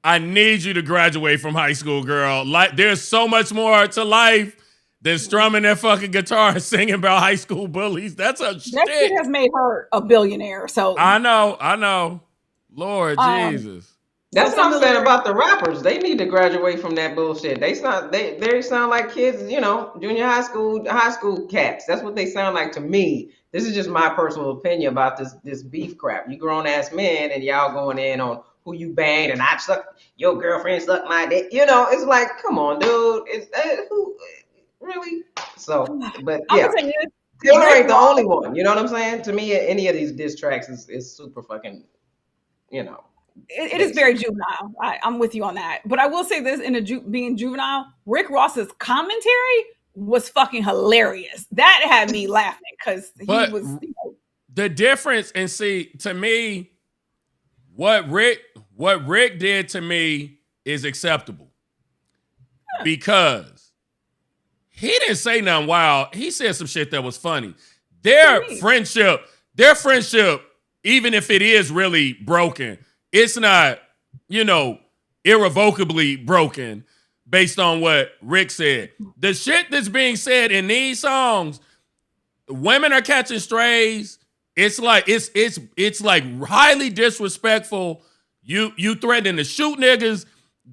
I need you to graduate from high school, girl. Like, there's so much more to life than strumming that fucking guitar and singing about high school bullies. That shit has made her a billionaire. So I know. Lord Jesus. That's what I'm saying about the rappers. They need to graduate from that bullshit. They sound like kids, you know, junior high school cats. That's what they sound like to me. This is just my personal opinion about this beef crap. You grown ass men and y'all going in on who you banged and your girlfriend sucked my dick. You know, it's like, come on, dude. Really? So, but yeah. Taylor ain't the only one. You know what I'm saying? To me, any of these diss tracks is super fucking, you know. It is very juvenile. I'm with you on that. But I will say this: being juvenile, Rick Ross's commentary was fucking hilarious. That had me laughing because he was. The difference, and see, to me, what Rick did to me is acceptable because he didn't say nothing wild. He said some shit that was funny. Their friendship, even if it is really broken, it's not, irrevocably broken based on what Rick said. The shit that's being said in these songs, women are catching strays. It's like it's like highly disrespectful. You threatening to shoot niggas.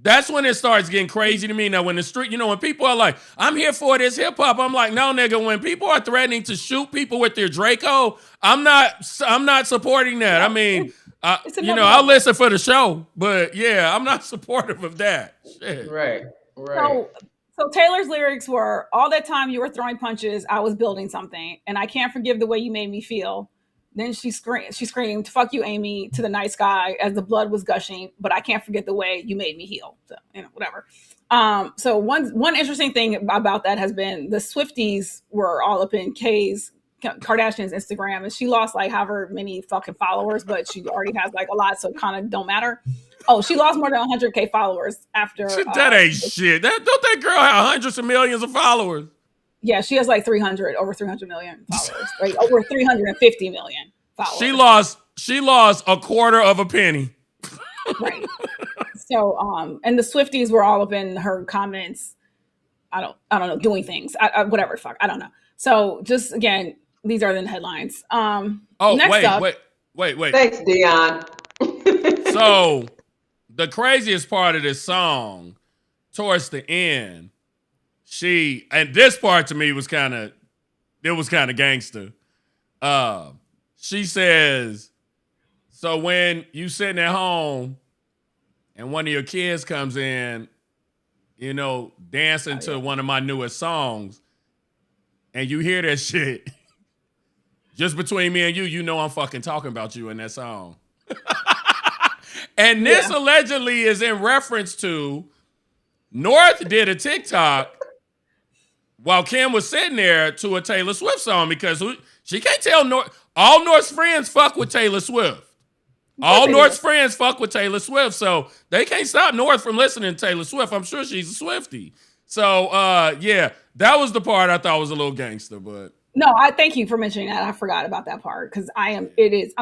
That's when it starts getting crazy to me. Now, when the street, when people are like, I'm here for this hip hop, I'm like, no, nigga, when people are threatening to shoot people with their Draco, I'm not supporting that. I mean, I'll listen for the show, but yeah, I'm not supportive of that. Shit. Right. So Taylor's lyrics were, all that time you were throwing punches, I was building something, and I can't forgive the way you made me feel. Then she screamed, fuck you, Amy, to the night sky as the blood was gushing, but I can't forget the way you made me heal. So, whatever. So one interesting thing about that has been the Swifties were all up in Kardashian's Instagram, and she lost like however many fucking followers, but she already has like a lot, so it kind of don't matter. Oh, she lost more than 100K followers after. That ain't shit. Don't that girl have hundreds of millions of followers? Yeah, she has like over 300 million followers, like over 350 million followers. She lost a quarter of a penny. Right. So, and the Swifties were all up in her comments. I don't know, doing things, whatever the fuck, I don't know. So, just again, these are the headlines. Wait. Thanks, Dion. So, the craziest part of this song, towards the end, and this part to me was kind of gangster. She says, so when you sitting at home and one of your kids comes in, dancing to one of my newest songs, and you hear that shit, just between me and you, I'm fucking talking about you in that song. And this allegedly is in reference to North did a TikTok while Kim was sitting there to a Taylor Swift song, because she can't tell all North's friends fuck with Taylor Swift. All North's friends fuck with Taylor Swift, so they can't stop North from listening to Taylor Swift. I'm sure she's a Swiftie. So, that was the part I thought was a little gangster, but. No, I thank you for mentioning that. I forgot about that part because I'm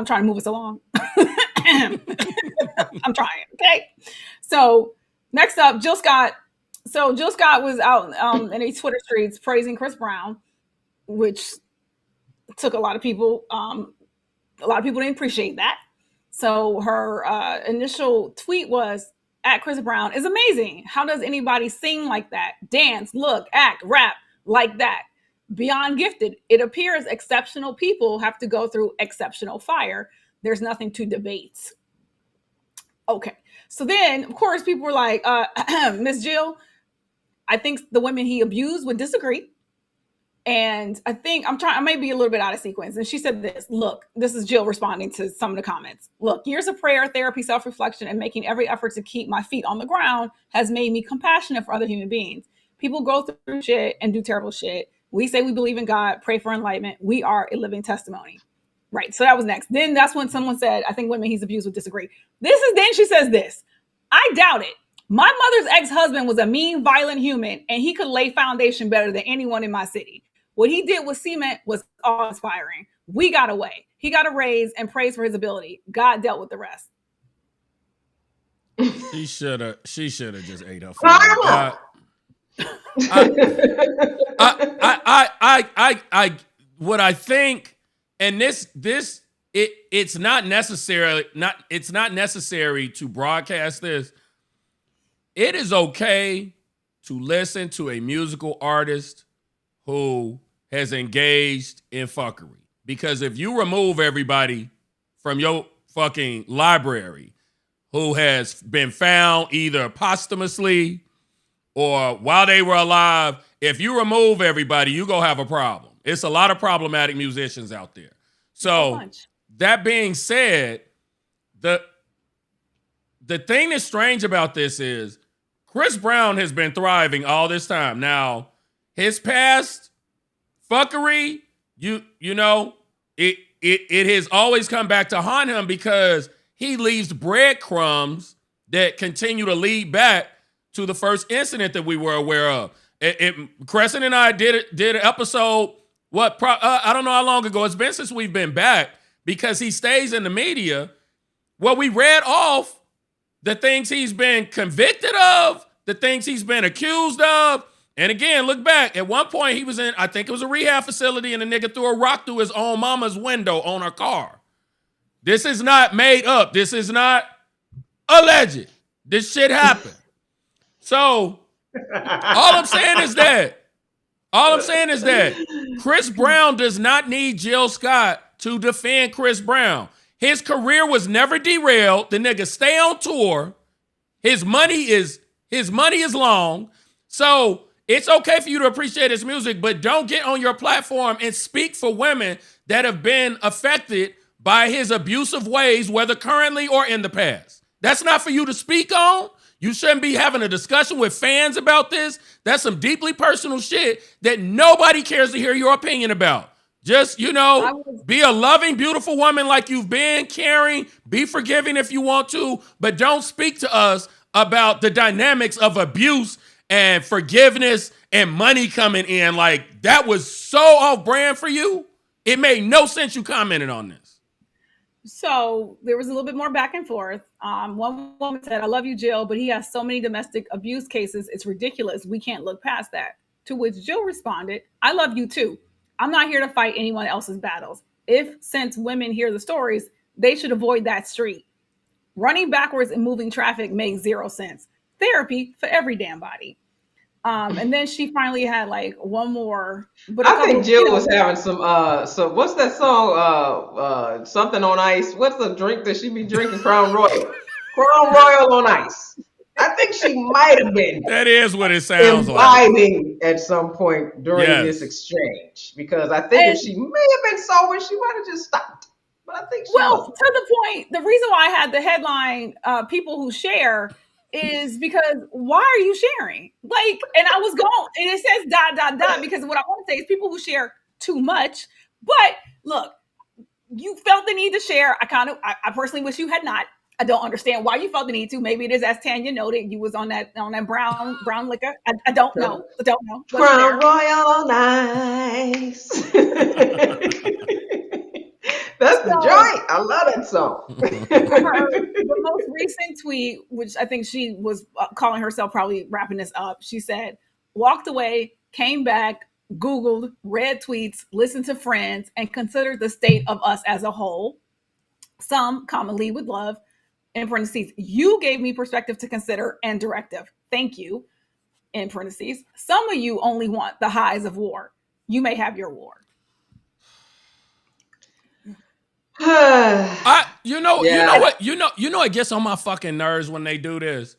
trying to move us along. I'm trying. Okay. So next up, Jill Scott. So Jill Scott was out in these Twitter streets praising Chris Brown, which took a lot of people. A lot of people didn't appreciate that. So her initial tweet was, at Chris Brown is amazing. How does anybody sing like that? Dance, look, act, rap like that? Beyond gifted. It appears exceptional people have to go through exceptional fire. There's nothing to debate. Okay. So then, of course, people were like, Miss Jill, I think the women he abused would disagree. And I may be a little bit out of sequence. And she said this, look, this is Jill responding to some of the comments. Look, years of prayer, therapy, self-reflection, and making every effort to keep my feet on the ground has made me compassionate for other human beings. People go through shit and do terrible shit. We say we believe in God, pray for enlightenment. We are a living testimony. Right. So that was next. Then that's when someone said, I think women he's abused would disagree. Then she says this, I doubt it. My mother's ex-husband was a mean, violent human, and he could lay foundation better than anyone in my city. What he did with cement was awe-inspiring. We got away. He got a raise and praise for his ability. God dealt with the rest. She should have just ate her food. What I think, and it's not necessary to broadcast this. It is okay to listen to a musical artist who has engaged in fuckery. Because if you remove everybody from your fucking library who has been found either posthumously or while they were alive, if you remove everybody, you're going to have a problem. It's a lot of problematic musicians out there. So that being said, the thing that's strange about this is Chris Brown has been thriving all this time. Now, his past fuckery, you know, it has always come back to haunt him because he leaves breadcrumbs that continue to lead back to the first incident that we were aware of. Crescent and I did an episode, I don't know how long ago. It's been since we've been back because he stays in the media. Well, we read off the things he's been convicted of, the things he's been accused of. And again, look back. At one point, he was in, I think it was a rehab facility, and the nigga threw a rock through his own mama's window on her car. This is not made up. This is not alleged. This shit happened. So, all I'm saying is that Chris Brown does not need Jill Scott to defend Chris Brown. His career was never derailed. The nigga stay on tour. His money is long. So it's okay for you to appreciate his music, but don't get on your platform and speak for women that have been affected by his abusive ways, whether currently or in the past. That's not for you to speak on. You shouldn't be having a discussion with fans about this. That's some deeply personal shit that nobody cares to hear your opinion about. Just, be a loving, beautiful woman like you've been, caring, be forgiving if you want to, but don't speak to us about the dynamics of abuse and forgiveness and money coming in. Like, that was so off-brand for you. It made no sense you commented on this. So there was a little bit more back and forth. One woman said, I love you, Jill, but he has so many domestic abuse cases. It's ridiculous. We can't look past that. To which Jill responded, I love you too. I'm not here to fight anyone else's battles. Since women hear the stories, they should avoid that street. Running backwards and moving traffic makes zero sense. Therapy for every damn body. And then she finally had like one more. But I think Jill was having some what's that song? Something on ice. What's the drink that she be drinking? Crown Royal. Crown Royal on ice. I think she might have been. That is what it sounds like. Imbibing at some point during this exchange, because I think if she may have been sober, she might have just stopped. But I think she wasn't. To the point, the reason why I had the headline "People Who Share" is because why are you sharing? Like, and I was going, and it says ... because what I want to say is people who share too much. But look, you felt the need to share. I personally wish you had not. I don't understand why you felt the need to. Maybe it is, as Tanya noted, you was on that brown liquor. I don't know. Crown Royal nice. That's the joint. I love that song. The most recent tweet, which I think she was calling herself probably wrapping this up, she said, walked away, came back, Googled, read tweets, listened to friends, and considered the state of us as a whole. Some commonly with love. In parentheses, you gave me perspective to consider and directive. Thank you. In parentheses, some of you only want the highs of war. You may have your war. You know what? It gets on my fucking nerves when they do this.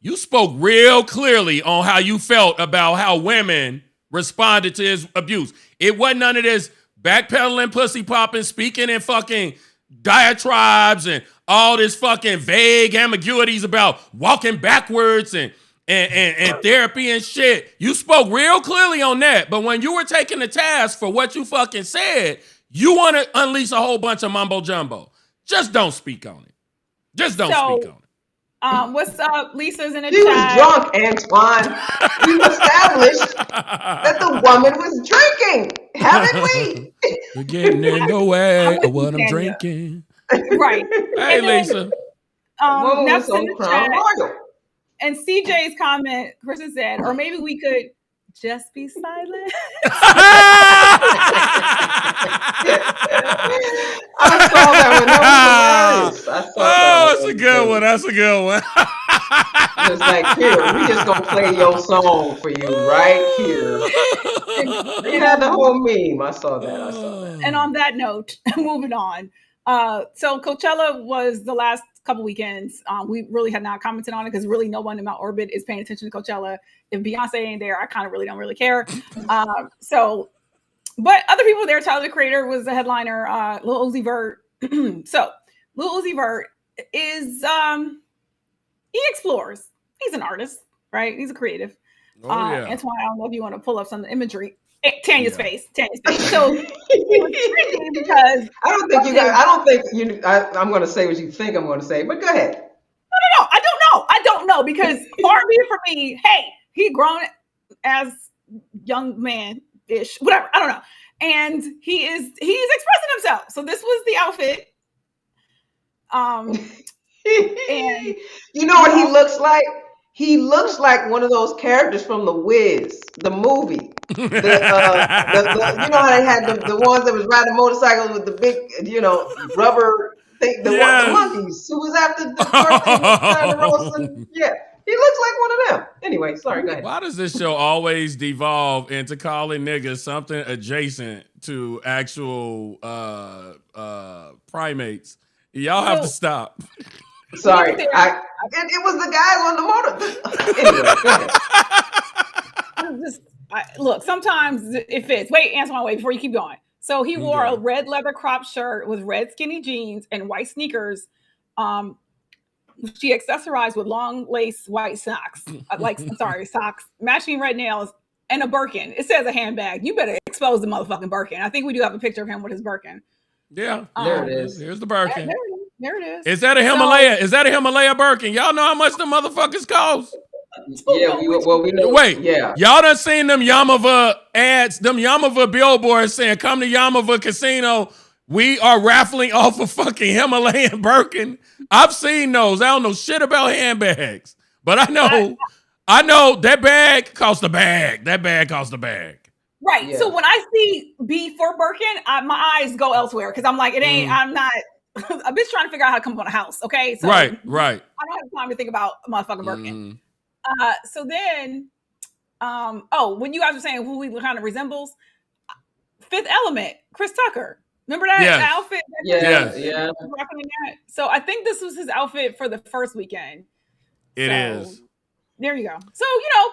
You spoke real clearly on how you felt about how women responded to his abuse. It wasn't none of this backpedaling, pussy popping, speaking in fucking diatribes and all this fucking vague ambiguities about walking backwards and therapy and shit. You spoke real clearly on that. But when you were taking the task for what you fucking said, you want to unleash a whole bunch of mumbo jumbo. Just don't speak on it. Just don't speak on it. What's up? Lisa's in the chat. She was drunk, Antoine. We established that the woman was drinking, haven't we? You're getting in the way of what I'm drinking. Right. Hey, Lisa. Neff's in the chat. And CJ's comment, Kristen said, or maybe we could just be silent. I saw that one. That was hilarious. That's a good one. That's a good one. It's like, here, we just gonna play your song for you right here. They had the whole meme. I saw that. And on that note, moving on. So Coachella was the last couple weekends. We really had not commented on it because really no one in my orbit is paying attention to Coachella. If Beyonce ain't there, I kind of really don't really care. So But other people there, Tyler the Creator was the headliner, Lil Uzi Vert. So Lil Uzi Vert is he explores. He's an artist, right? He's a creative. Antoine, I don't know if you want to pull up some imagery. Tanya's face. So he was trending because I don't think you guys. I don't think you. I'm going to say what you think I'm going to say, but go ahead. No, I don't know because R&B for me, hey, he grown as young man ish, whatever. I don't know, and he's expressing himself. So this was the outfit. And you know what he looks like? He looks like one of those characters from The Wiz, the movie. You know how they had the ones that was riding motorcycles with the big, rubber thing, the monkeys who was after the Dorothy. Yeah, he looks like one of them. Anyway, sorry, go ahead. Why does this show always devolve into calling niggas something adjacent to actual primates? Y'all have to stop. Sorry, it was the guys on the motor. Anyway, look, sometimes it fits. Wait, Antoine, wait before you keep going. So he wore a red leather crop shirt with red skinny jeans and white sneakers. She accessorized with long lace white socks, socks, matching red nails, and a Birkin. It says a handbag. You better expose the motherfucking Birkin. I think we do have a picture of him with his Birkin. Yeah, there it is. Here's the Birkin. There it is. Is that a Himalaya? Is that a Himalaya Birkin? Y'all know how much the motherfuckers cost? Yeah, we know. Wait, yeah. Y'all done seen them Yamava ads, them Yamava billboards saying, "Come to Yamava Casino. We are raffling off a fucking Himalayan Birkin." I've seen those. I don't know shit about handbags, but I know that bag costs a bag. That bag costs a bag. Right. Yeah. So when I see B for Birkin, my eyes go elsewhere because I'm like, it ain't. I'm not. A bitch trying to figure out how to come up on a house. Okay. So right. I don't have time to think about a motherfucking Birkin. So then, when you guys were saying who he kind of resembles, Fifth Element, Chris Tucker. Remember that outfit? Yeah. So I think this was his outfit for the first weekend. It is. There you go. So,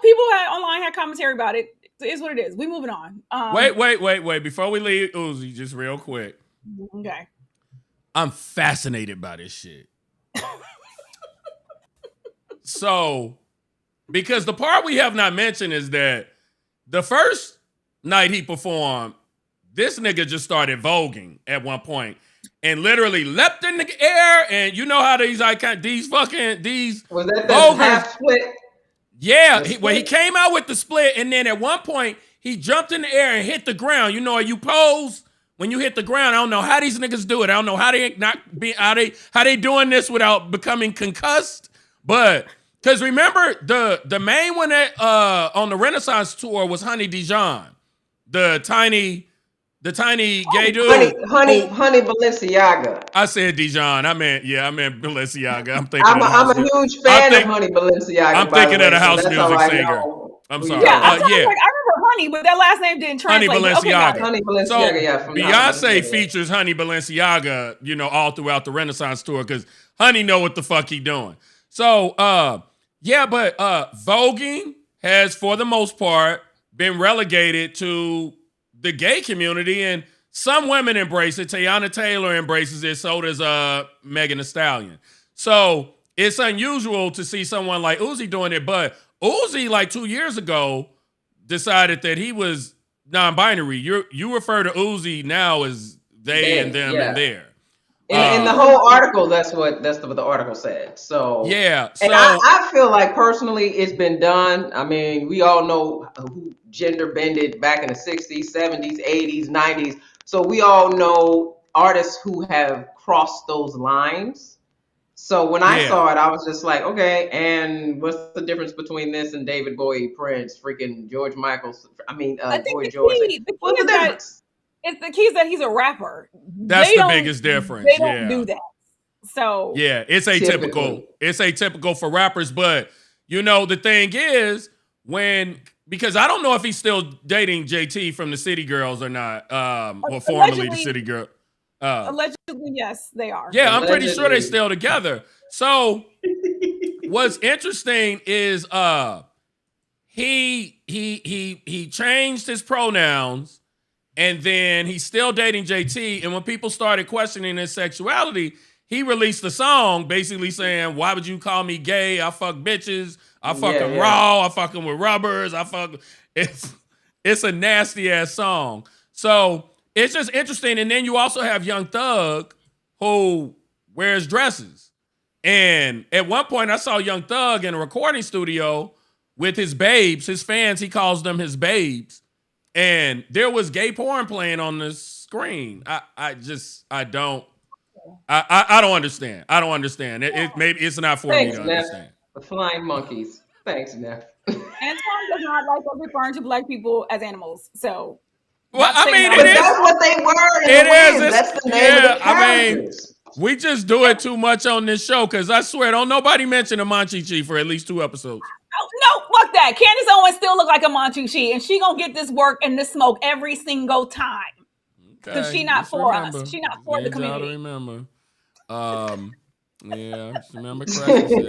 people online had commentary about it. It is what it is. We moving on. Wait. Before we leave Uzi, just real quick. Okay. I'm fascinated by this shit. So, because the part we have not mentioned is that the first night he performed, this nigga just started voguing at one point and literally leapt in the air. And you know how these was that the half split? Yeah, he came out with the split, and then at one point he jumped in the air and hit the ground. You know, you pose when you hit the ground. I don't know how these niggas do it. I don't know how they doing this without becoming concussed. But because remember the main one that on the Renaissance tour was Honey Dijon, the tiny gay dude. Honey Balenciaga. I said Dijon. I meant Balenciaga. I'm a huge fan of Honey Balenciaga. I'm thinking of the house music singer. I'm sorry. Yeah, I remember Honey, but that last name didn't translate. Honey Balenciaga. Honey Balenciaga. So Beyonce features Honey Balenciaga, all throughout the Renaissance tour because Honey know what the fuck he doing. So but voguing has for the most part been relegated to the gay community, and some women embrace it. Tiana Taylor embraces it. So does Megan Thee Stallion. So it's unusual to see someone like Uzi doing it, but Uzi, like 2 years ago, decided that he was non-binary. You refer to Uzi now as they and them and their. In the whole article, that's what the article said. So yeah, and I feel like personally it's been done. I mean, we all know who gender bended back in the 60s, 70s, 80s, 90s. So we all know artists who have crossed those lines. So when I saw it, I was just like, okay, and what's the difference between this and David Bowie, Prince, freaking George Michael? Boy George. What's the difference? It's the key is that he's a rapper. That's the biggest difference. They don't do that. So yeah, it's atypical. It's atypical for rappers, but the thing is because I don't know if he's still dating JT from the City Girls or not, or formerly the City Girl. Allegedly, yes, they are. Yeah, I'm pretty sure they're still together. So what's interesting is he changed his pronouns. And then he's still dating JT. And when people started questioning his sexuality, he released a song basically saying, why would you call me gay? I fuck bitches. I fuck them raw. I fuck them with rubbers. It's a nasty ass song. So it's just interesting. And then you also have Young Thug who wears dresses. And at one point I saw Young Thug in a recording studio with his babes, his fans, he calls them his babes. And there was gay porn playing on the screen. I don't understand. I don't understand. Maybe it's not for me to understand. The flying monkeys. Thanks, Neff. Antoine does not like us referring to black people as animals. So, well, I mean, but that's what they were. It is. That's the name of the characters. I mean, we just do it too much on this show because I swear, don't nobody mention a Manchichi for at least 2 episodes. No, fuck that. Candace Owens still look like a Manchichi, and she gonna get this work and this smoke every single time. Because she not for us. She not for the community. Remember. Yeah, remember Cressa said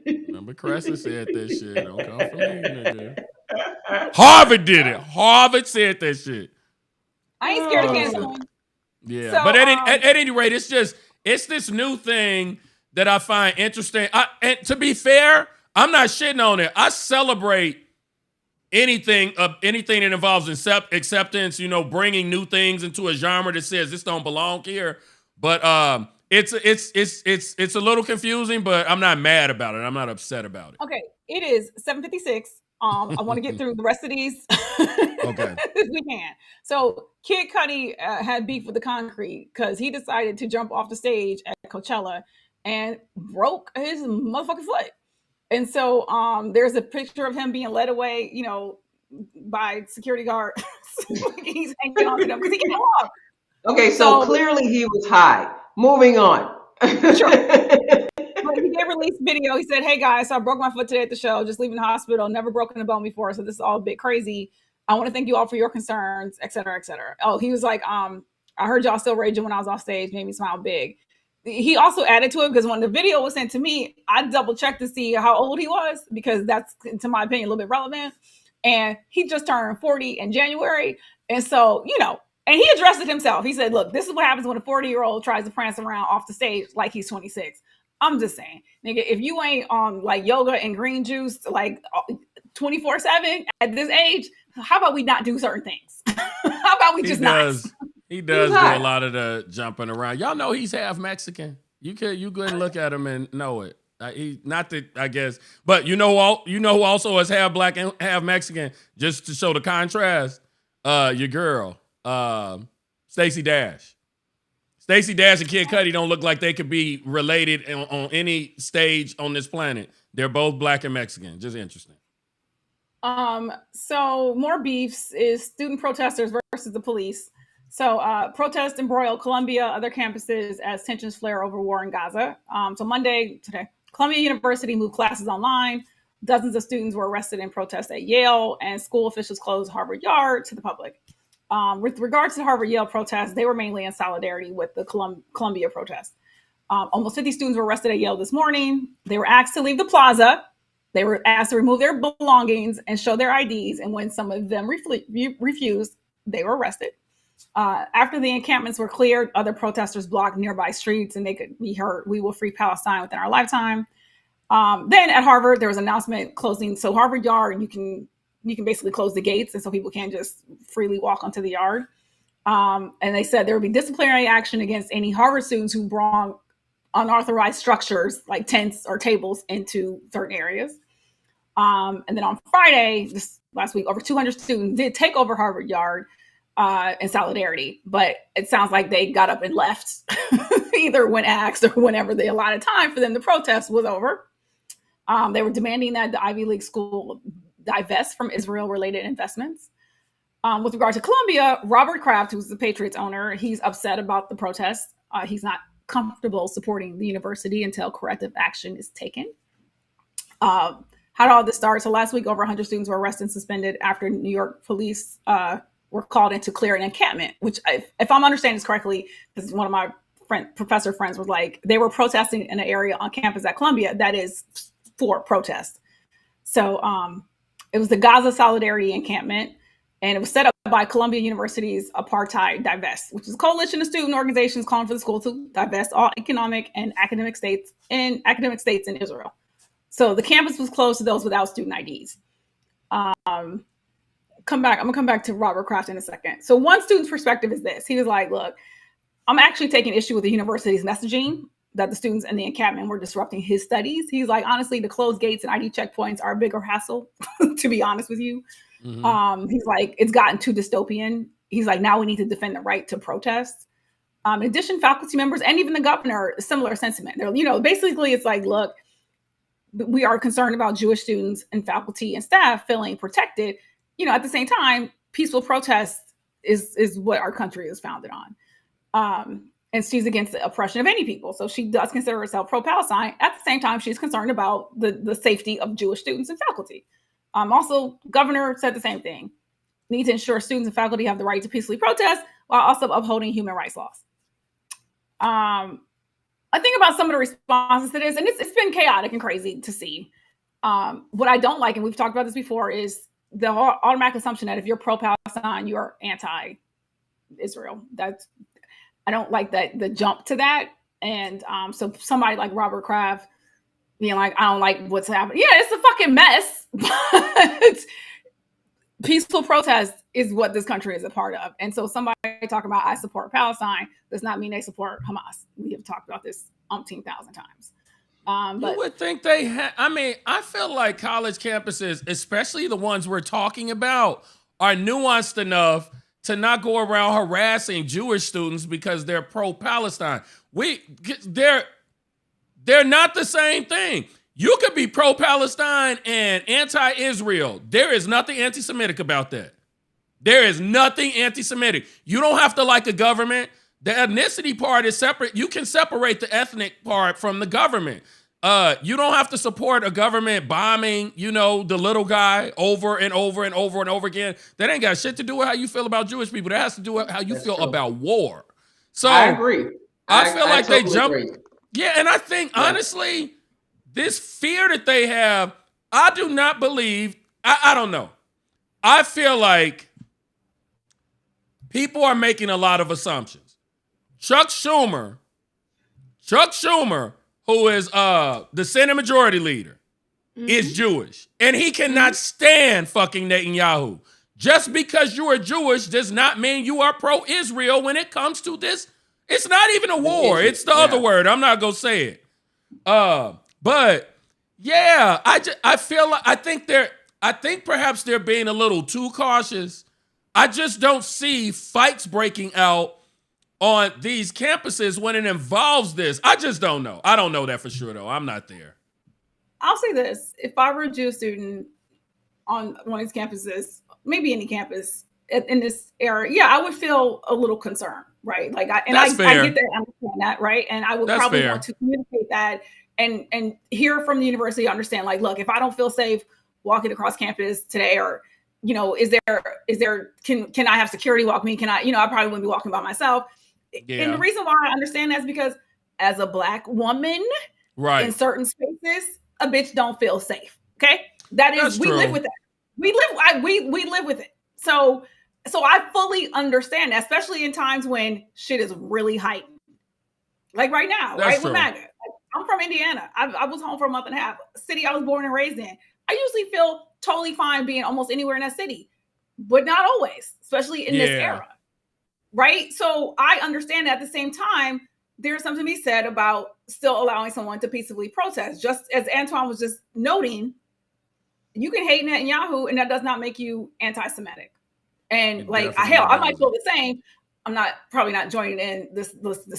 it. Remember Cressa said that shit. Don't come for me, nigga. Harvard did it. Harvard said that shit. I ain't scared of Candace Owens. Yeah, so, but at any rate, it's this new thing that I find interesting. And to be fair, I'm not shitting on it. I celebrate anything that involves acceptance. Bringing new things into a genre that says this don't belong here. But it's a little confusing. But I'm not mad about it. I'm not upset about it. Okay, it is 7:56. I want to get through the rest of these. Okay, as we can. So Kid Cudi had beef with the Concrete because he decided to jump off the stage at Coachella and broke his motherfucking foot. And so there's a picture of him being led away, by security guards. He's hanging on to them because he can't walk. Okay, so clearly he was high. Moving on. Sure. But he did release video. He said, hey guys, so I broke my foot today at the show, just leaving the hospital, never broken a bone before. So this is all a bit crazy. I want to thank you all for your concerns, et cetera, et cetera. Oh, he was like, I heard y'all still raging when I was off stage, made me smile big. He also added to it because when the video was sent to me, I double checked to see how old he was because that's, to my opinion, a little bit relevant. And he just turned 40 in January. And so, and he addressed it himself. He said, look, this is what happens when a 40-year-old tries to prance around off the stage like he's 26. I'm just saying, nigga, if you ain't on like yoga and green juice, like 24/7 at this age, how about we not do certain things? How about we just not? He does do a lot of the jumping around. Y'all know he's half Mexican. You go and look at him and know it. He not that I guess, but who also is half black and half Mexican. Just to show the contrast, your girl, Stacey Dash. Stacey Dash and Kid Cudi don't look like they could be related on any stage on this planet. They're both black and Mexican. Just interesting. So more beefs is student protesters versus the police. So protests embroil Columbia, other campuses as tensions flare over war in Gaza. So Monday, today, Columbia University moved classes online. Dozens of students were arrested in protest at Yale, and school officials closed Harvard Yard to the public. With regards to the Harvard-Yale protests, they were mainly in solidarity with the Columbia protest. Almost 50 students were arrested at Yale this morning. They were asked to leave the plaza. They were asked to remove their belongings and show their IDs. And when some of them refused, they were arrested. After the encampments were cleared, other protesters blocked nearby streets and they could be heard, "We will free Palestine within our lifetime." Then at Harvard, there was an announcement closing. So Harvard Yard, you can basically close the gates, and so people can't just freely walk onto the yard. And they said there would be disciplinary action against any Harvard students who brought unauthorized structures like tents or tables into certain areas. And then on Friday, this last week, over 200 students did take over Harvard Yard in solidarity, but it sounds like they got up and left either when asked or whenever the allotted time for them to protest was over. They were demanding that the Ivy League school divest from Israel-related investments. With regard to Columbia, Robert Kraft, who's the Patriots owner, he's upset about the protests. He's not comfortable supporting the university until corrective action is taken. How did all this start? So last week, over 100 students were arrested and suspended after New York police were called in to clear an encampment, which, if I'm understanding this correctly, because one of my professor friends was like, they were protesting in an area on campus at Columbia that is for protest. So it was the Gaza Solidarity Encampment. And it was set up by Columbia University's Apartheid Divest, which is a coalition of student organizations calling for the school to divest all economic and academic states in Israel. So the campus was closed to those without student IDs. I'm gonna come back to Robert Kraft in a second. So one student's perspective is this. He was like, look, I'm actually taking issue with the university's messaging that the students and the encampment were disrupting his studies. He's like, honestly, the closed gates and ID checkpoints are a bigger hassle, to be honest with you. Mm-hmm. He's like, it's gotten too dystopian. He's like, now we need to defend the right to protest. In addition, faculty members and even the governor, similar sentiment. They're, basically it's like, look, we are concerned about Jewish students and faculty and staff feeling protected. At the same time, peaceful protest is what our country is founded on. And she's against the oppression of any people. So she does consider herself pro-Palestine. At the same time, she's concerned about the safety of Jewish students and faculty. Also, governor said the same thing. Need to ensure students and faculty have the right to peacefully protest while also upholding human rights laws. I think about some of the responses to this, and it's been chaotic and crazy to see. What I don't like, and we've talked about this before, is the automatic assumption that if you're pro-Palestine, you're anti-Israel. I don't like the jump to that. And so somebody like Robert Kraft being like, I don't like what's happening. Yeah, it's a fucking mess. But peaceful protest is what this country is a part of. And so somebody talking about I support Palestine does not mean they support Hamas. We have talked about this umpteen thousand times. But you would think they had. I mean, I feel like college campuses, especially the ones we're talking about, are nuanced enough to not go around harassing Jewish students because they're pro-Palestine. They're not the same thing. You could be pro-Palestine and anti-Israel. There is nothing anti-Semitic about that. There is nothing anti-Semitic. You don't have to like a government. The ethnicity part is separate. You can separate the ethnic part from the government. You don't have to support a government bombing, the little guy over and over and over and over again. That ain't got shit to do with how you feel about Jewish people. That has to do with how you feel about war. So I agree. I feel like totally they jump. agree. Yeah, and I think, honestly, this fear that they have, I do not believe, I don't know. I feel like people are making a lot of assumptions. Chuck Schumer, who is the Senate Majority Leader, is Jewish. And he cannot stand fucking Netanyahu. Just because you are Jewish does not mean you are pro-Israel when it comes to this. It's not even a war. It's the other word. I'm not going to say it. But yeah, I feel like I think perhaps they're being a little too cautious. I just don't see fights breaking out on these campuses when it involves this. I just don't know. I don't know that for sure, though. I'm not there. I'll say this. If I were a Jewish student on one of these campuses, maybe any campus in this era, I would feel a little concerned, right? Like, I get that, I understand that, right? And I would probably want to communicate that and hear from the university, understand, like, look, if I don't feel safe walking across campus today, or, is there, can I have security walk me? Can I, I probably wouldn't be walking by myself. Yeah. And the reason why I understand that is because as a Black woman, right, in certain spaces, a bitch don't feel safe. Okay. That's we true. Live with that. We live with it. So I fully understand that, especially in times when shit is really heightened. Like right now, that's right? True. With MAGA. I'm from Indiana. I was home for a month and a half. City I was born and raised in. I usually feel totally fine being almost anywhere in that city, but not always, especially in this era. Right? So I understand that. At the same time, there's something to be said about still allowing someone to peacefully protest. Just as Antoine was just noting, you can hate Netanyahu and that does not make you anti-Semitic. And like, hell, I might feel the same. I'm probably not joining in this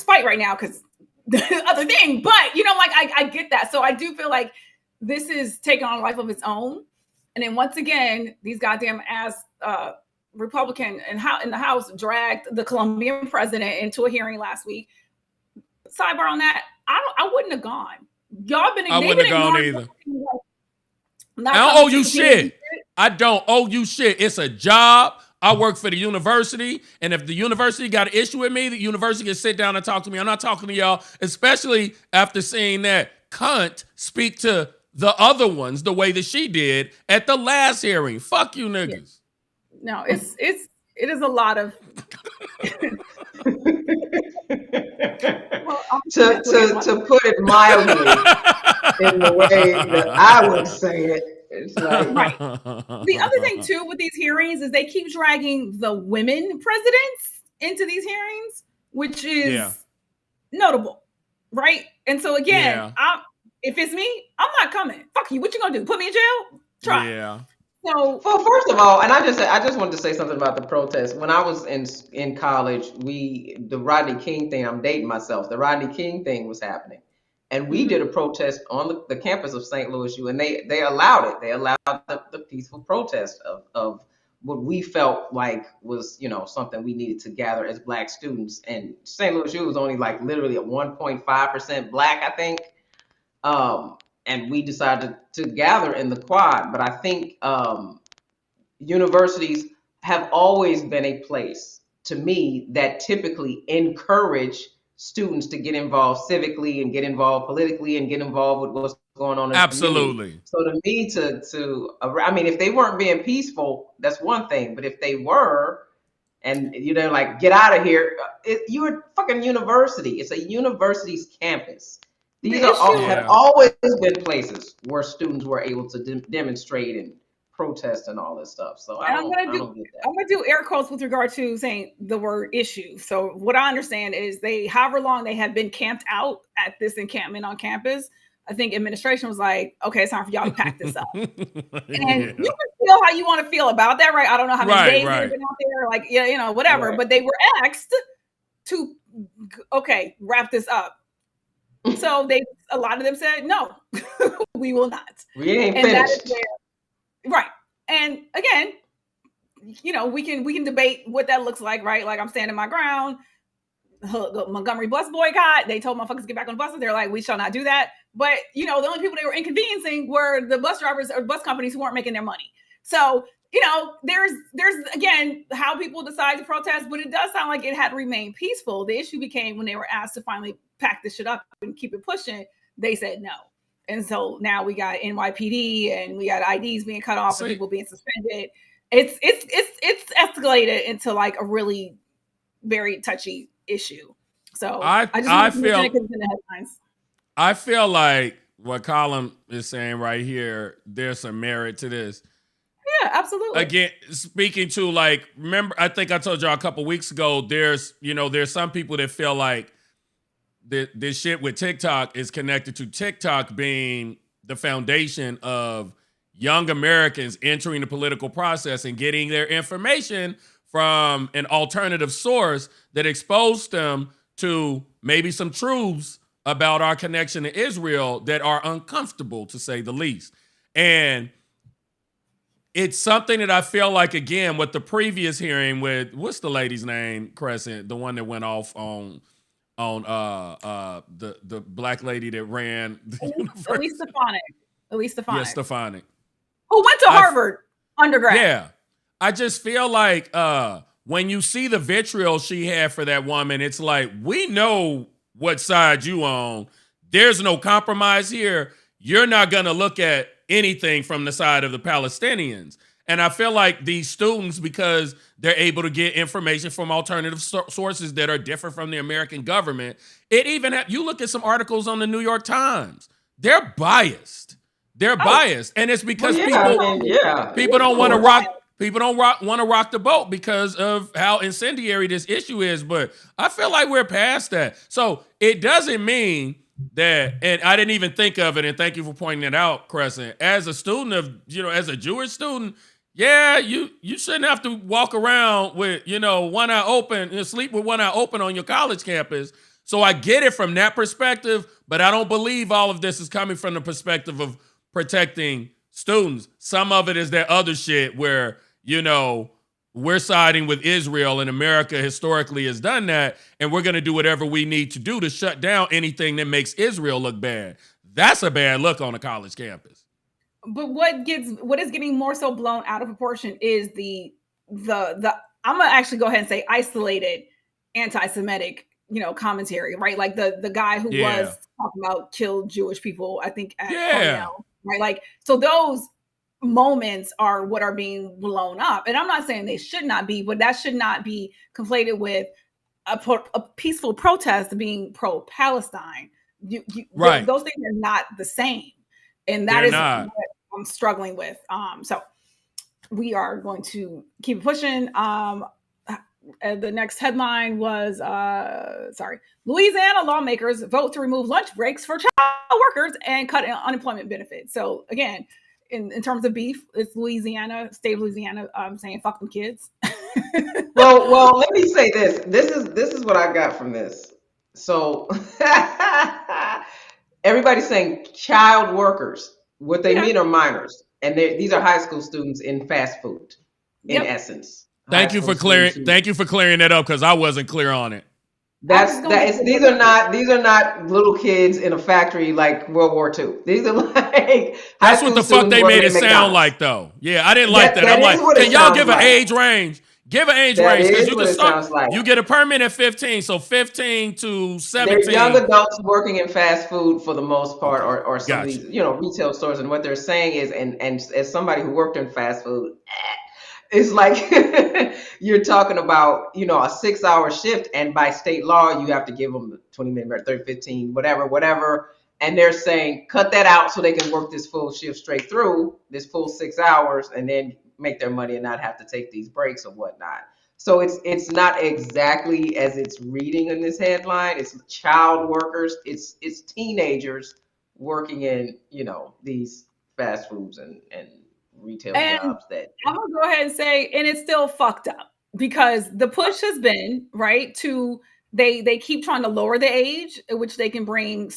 fight right now because the other thing, but I get that. So I do feel like this is taking on a life of its own. And then once again, these goddamn ass Republican in the House dragged the Colombian president into a hearing last week. Sidebar on that, I wouldn't have gone. Y'all been. I wouldn't have gone either. I don't owe you shit. I don't owe you shit. It's a job. I work for the university, and if the university got an issue with me, the university can sit down and talk to me. I'm not talking to y'all, especially after seeing that cunt speak to the other ones the way that she did at the last hearing. Fuck you niggas. No, it is a lot of. Well, to put it mildly, in the way that I would say it, it's like right. The other thing too with these hearings is they keep dragging the women presidents into these hearings, which is notable, right? And so again, if it's me, I'm not coming. Fuck you. What you gonna do? Put me in jail? Try. Yeah. So, well, first of all, and I just wanted to say something about the protest. When I was in college, the Rodney King thing. I'm dating myself. The Rodney King thing was happening, and we did a protest on the campus of St. Louis U, and they allowed it. They allowed the peaceful protest of what we felt like was something we needed to gather as Black students. And St. Louis U was only like literally at 1.5% Black, I think. And we decided to gather in the quad. But I think universities have always been a place, to me, that typically encourage students to get involved civically and get involved politically and get involved with what's going on in the community. So to me, I mean, if they weren't being peaceful, that's one thing. But if they were, and like, get out of here, you're a fucking university. It's a university's campus. These have always been places where students were able to demonstrate and protest and all this stuff. So I'm gonna do air quotes with regard to saying the word issue. So what I understand is however long they have been camped out at this encampment on campus, I think administration was like, okay, it's time for y'all to pack this up. And you can feel how you want to feel about that, right? I don't know how many days they've been out there, like whatever. Right. But they were asked to wrap this up. So a lot of them said, no, we will not. We ain't finished. That is right. And again, we can debate what that looks like, right? Like, I'm standing my ground. The Montgomery bus boycott, they told motherfuckers to get back on the buses. They're like, we shall not do that. But, the only people they were inconveniencing were the bus drivers or bus companies who weren't making their money. So, there's again, how people decide to protest, but it does sound like it had remained peaceful. The issue became when they were asked to finally pack this shit up and keep it pushing, they said no. And so now we got NYPD and we got IDs being cut off and people being suspended. It's escalated into like a really very touchy issue. So I feel like what Colin is saying right here, there's some merit to this. Yeah, absolutely. Again, speaking to remember, I think I told y'all a couple weeks ago, there's some people that feel like this shit with TikTok is connected to TikTok being the foundation of young Americans entering the political process and getting their information from an alternative source that exposed them to maybe some truths about our connection to Israel that are uncomfortable, to say the least. And it's something that I feel like, again, with the previous hearing with, what's the lady's name, Crescent, the one that went off on the black lady that ran the Elise Stefanik. Yeah, Stefanik. Who went to Harvard undergrad. Yeah. I just feel like when you see the vitriol she had for that woman, it's like, we know what side you on. There's no compromise here. You're not going to look at anything from the side of the Palestinians. And I feel like these students, because they're able to get information from alternative sources that are different from the American government, you look at some articles on the New York Times, they're biased. They're biased. And it's because people don't want to rock. People don't want to rock the boat because of how incendiary this issue is. But I feel like we're past that. So it doesn't mean that, and I didn't even think of it, and thank you for pointing it out, Crescent. As a student as a Jewish student, you shouldn't have to walk around with, one eye open, sleep with one eye open on your college campus. So I get it from that perspective, but I don't believe all of this is coming from the perspective of protecting students. Some of it is that other shit where, we're siding with Israel, and America historically has done that, and we're going to do whatever we need to do to shut down anything that makes Israel look bad. That's a bad look on a college campus. But what is getting more so blown out of proportion is the I'm gonna actually go ahead and say isolated anti-Semitic, commentary, right? Like the guy who was talking about kill Jewish people, I think at Cornell, right? Like, so those moments are what are being blown up. And I'm not saying they should not be, but that should not be conflated with a peaceful protest being pro-Palestine. Right. Those things are not the same. And that They're is not. what I'm struggling with. So we are going to keep pushing. The next headline was, Louisiana lawmakers vote to remove lunch breaks for child workers and cut unemployment benefits. So again, in terms of beef, it's Louisiana, state of Louisiana, saying fuck them kids. Well, let me say this. This is what I got from this. So everybody's saying child workers. What they mean are minors, and these are high school students in fast food. In essence. Thank you for clearing that up, because I wasn't clear on it. These are not little kids in a factory like World War II. These are like that's what the fuck they made it sound like, though. Yeah, I didn't like that. I'm like, can y'all give an age range? Give an age range, because you can start. Like. You get a permit at 15, so 15 to 17. They're young adults working in fast food for the most part, or some of these retail stores. And what they're saying is, and as somebody who worked in fast food. It's like you're talking about, a 6-hour shift, and by state law, you have to give them 20 minutes, 30, 15, whatever. And they're saying, cut that out so they can work this full shift straight through, this full 6 hours, and then make their money and not have to take these breaks or whatnot. So it's not exactly as it's reading in this headline. It's child workers. It's teenagers working in, these fast foods and retail jobs. That I'm gonna go ahead and say, and it's still fucked up, because the push has been right to they keep trying to lower the age at which they can bring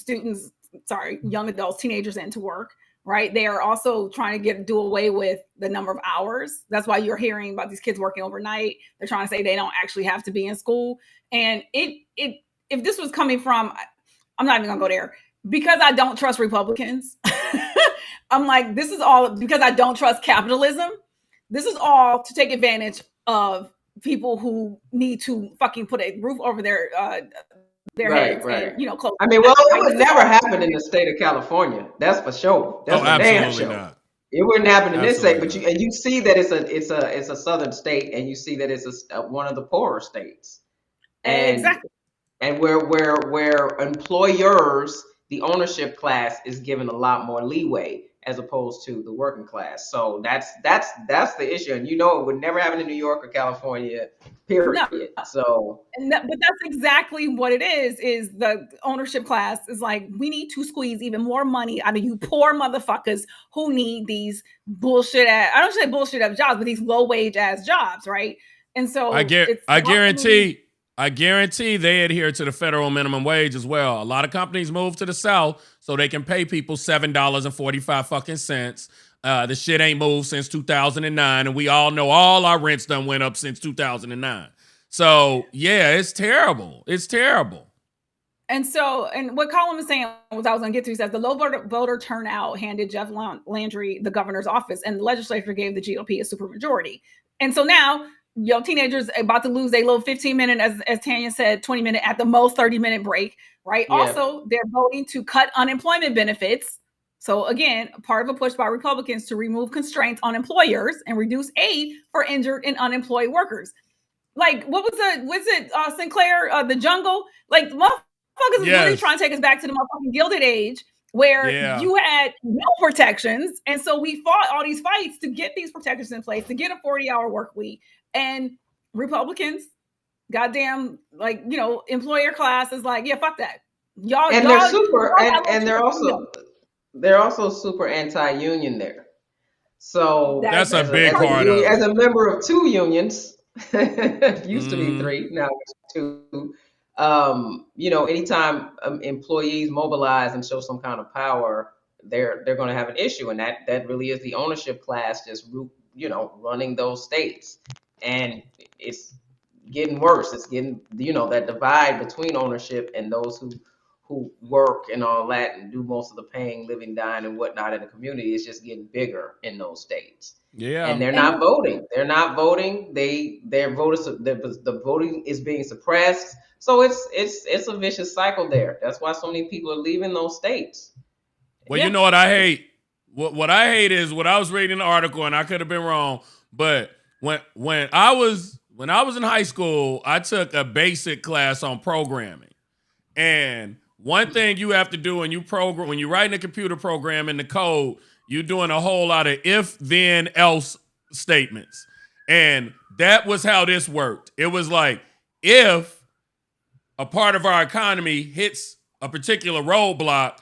young adults, teenagers into work. Right, they are also trying to do away with the number of hours. That's why you're hearing about these kids working overnight. They're trying to say they don't actually have to be in school. And if this was coming from, I'm not even gonna go there, because I don't trust Republicans. I'm like, this is all because I don't trust capitalism. This is all to take advantage of people who need to fucking put a roof over their heads. Right. And, close. I mean, it would never happen in the state of California. That's for sure. That's for damn sure. Not. It wouldn't happen in this state, but you see that it's a southern state, and you see that it's one of the poorer states. And exactly. And where employers, the ownership class, is given a lot more leeway as opposed to the working class. So that's the issue. And it would never happen in New York or California, period. No. So but that's exactly what it is the ownership class is like, we need to squeeze even more money out of you poor motherfuckers who need these bullshit ass, I don't say bullshit ass jobs, but these low wage ass jobs, right? And so I guarantee they adhere to the federal minimum wage as well. A lot of companies move to the South so they can pay people $7.45 fucking cents. The shit ain't moved since 2009, and we all know all our rents done went up since 2009. So yeah, it's terrible. It's terrible. And so, and what Colin was saying, what I was going to get to, he says the low voter turnout handed Jeff Landry the governor's office, and the legislature gave the GOP a supermajority. And so now, teenagers about to lose their little 15-minute, as Tanya said, 20-minute, at the most 30-minute break, right? Yeah. Also, they're voting to cut unemployment benefits. So again, part of a push by Republicans to remove constraints on employers and reduce aid for injured and unemployed workers. Like, was it Sinclair, The Jungle? Like, motherfuckers is really trying to take us back to the motherfucking Gilded Age, where you had no protections. And so we fought all these fights to get these protections in place, to get a 40-hour work week. And Republicans, goddamn, employer class is like, yeah, fuck that. They're super, and they're also super anti-union there. So that's a big part of it. As a member of two unions, used to be three, now it's two. Anytime employees mobilize and show some kind of power, they're going to have an issue, and that really is the ownership class just running those states. And it's getting worse. It's getting, that divide between ownership and those who work and all that and do most of the paying, living, dying, and whatnot in the community is just getting bigger in those states. Yeah. And they're not voting. They're not voting. Their voters, the voting is being suppressed. So it's a vicious cycle there. That's why so many people are leaving those states. Well, you know what I hate? what I hate is what I was reading the article, and I could have been wrong, but when I was in high school, I took a basic class on programming. And one thing you have to do when you're writing a computer program in the code, you're doing a whole lot of if, then, else statements. And that was how this worked. It was like, if a part of our economy hits a particular roadblock,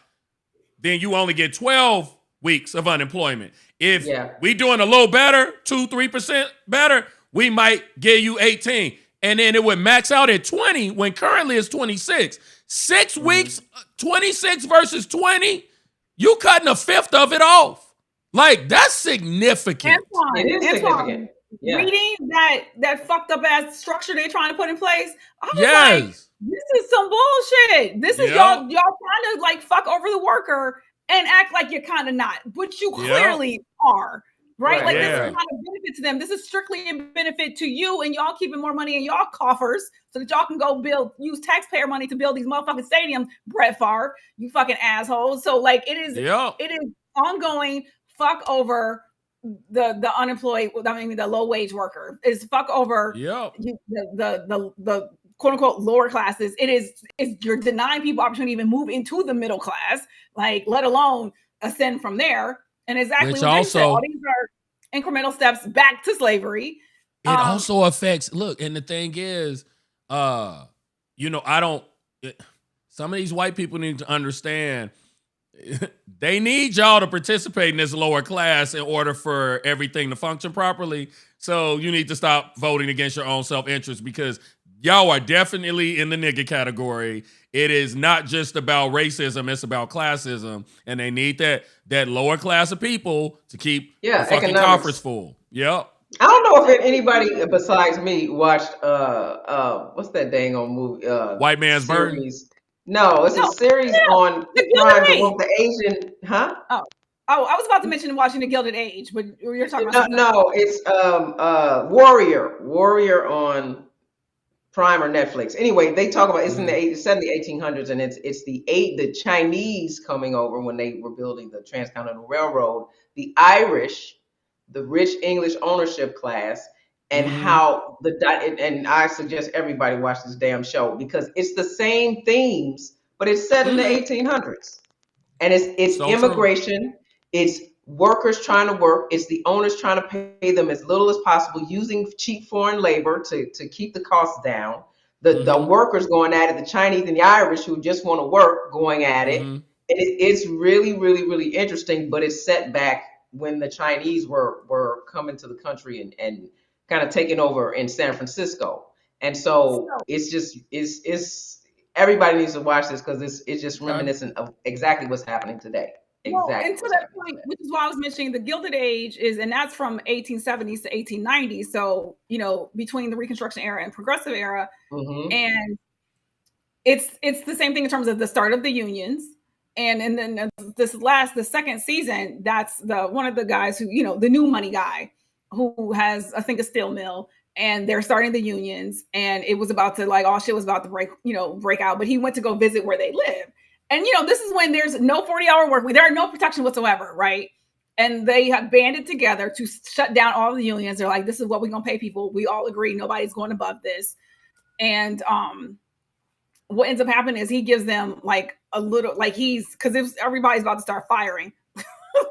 then you only get 12 weeks of unemployment. If we doing a little better, 2-3% better, we might give you 18. And then it would max out at 20 when currently it's 26. 6 weeks, 26 versus 20, you cutting a fifth of it off. Like, that's significant. It is significant. Yeah. Reading that fucked up ass structure they're trying to put in place, I was like, this is some bullshit. This is y'all trying to like fuck over the worker and act like you're kind of not, but you clearly are. Right? Like, this is not a benefit to them. This is strictly a benefit to you, and y'all keeping more money in y'all coffers so that y'all can go use taxpayer money to build these motherfucking stadiums, Brett Favre, you fucking assholes. So, like, it is ongoing fuck over the unemployed, the low wage worker. It's fuck over the quote unquote lower classes. You're denying people opportunity to even move into the middle class, like, let alone ascend from there. And exactly what you said, all these are incremental steps back to slavery. It also affects, look, and the thing is, some of these white people need to understand, they need y'all to participate in this lower class in order for everything to function properly. So you need to stop voting against your own self-interest, because y'all are definitely in the nigga category. It is not just about racism, it's about classism. And they need that lower class of people to keep the fucking coffers full. Yep. I don't know if anybody besides me watched what's that dang on movie? White Man's Burden? No, it's a series on trying to work the Asian, huh? Oh, I was about to mention watching The Gilded Age, but you're talking about it's Warrior on Prime or Netflix. Anyway, they talk about it's set in the 1800s, and it's the Chinese coming over when they were building the Transcontinental Railroad, the Irish, the rich English ownership class, and how and I suggest everybody watch this damn show, because it's the same themes, but it's set in the 1800s, and it's so immigration, it's workers trying to work, it's the owners trying to pay them as little as possible, using cheap foreign labor to keep the costs down. The workers going at it, the Chinese and the Irish who just want to work going at it. And it's really, really, really interesting, but it's set back when the Chinese were coming to the country and kind of taking over in San Francisco. And so it's everybody needs to watch this, because it's just reminiscent of exactly what's happening today. Exactly. Well, and to that point, which is why I was mentioning the Gilded Age and that's from 1870s to 1890s. So, between the Reconstruction era and Progressive era. And it's the same thing in terms of the start of the unions. And then the second season, that's one of the guys who, the new money guy who has, I think, a steel mill, and they're starting the unions, and it was about to, like, all shit was about to break out, but he went to go visit where they live. And, this is when there's no 40-hour work week. There are no protection whatsoever, right? And they have banded together to shut down all the unions. They're like, this is what we're going to pay people. We all agree nobody's going above this. And what ends up happening is he gives them, like, a little, like, because everybody's about to start firing.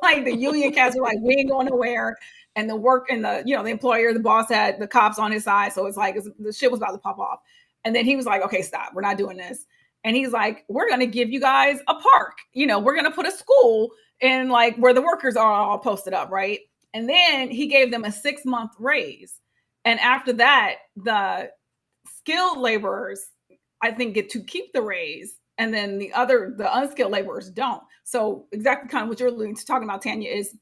Like, the union cats are like, we ain't going nowhere. And the work and the employer, the boss had the cops on his side. So it's like the shit was about to pop off. And then he was like, okay, stop. We're not doing this. And he's like, we're going to give you guys a park. We're going to put a school in, like, where the workers are all posted up, right? And then he gave them a 6-month raise. And after that, the skilled laborers, I think, get to keep the raise. And then the unskilled laborers don't. So exactly kind of what you're talking about, Tanya, is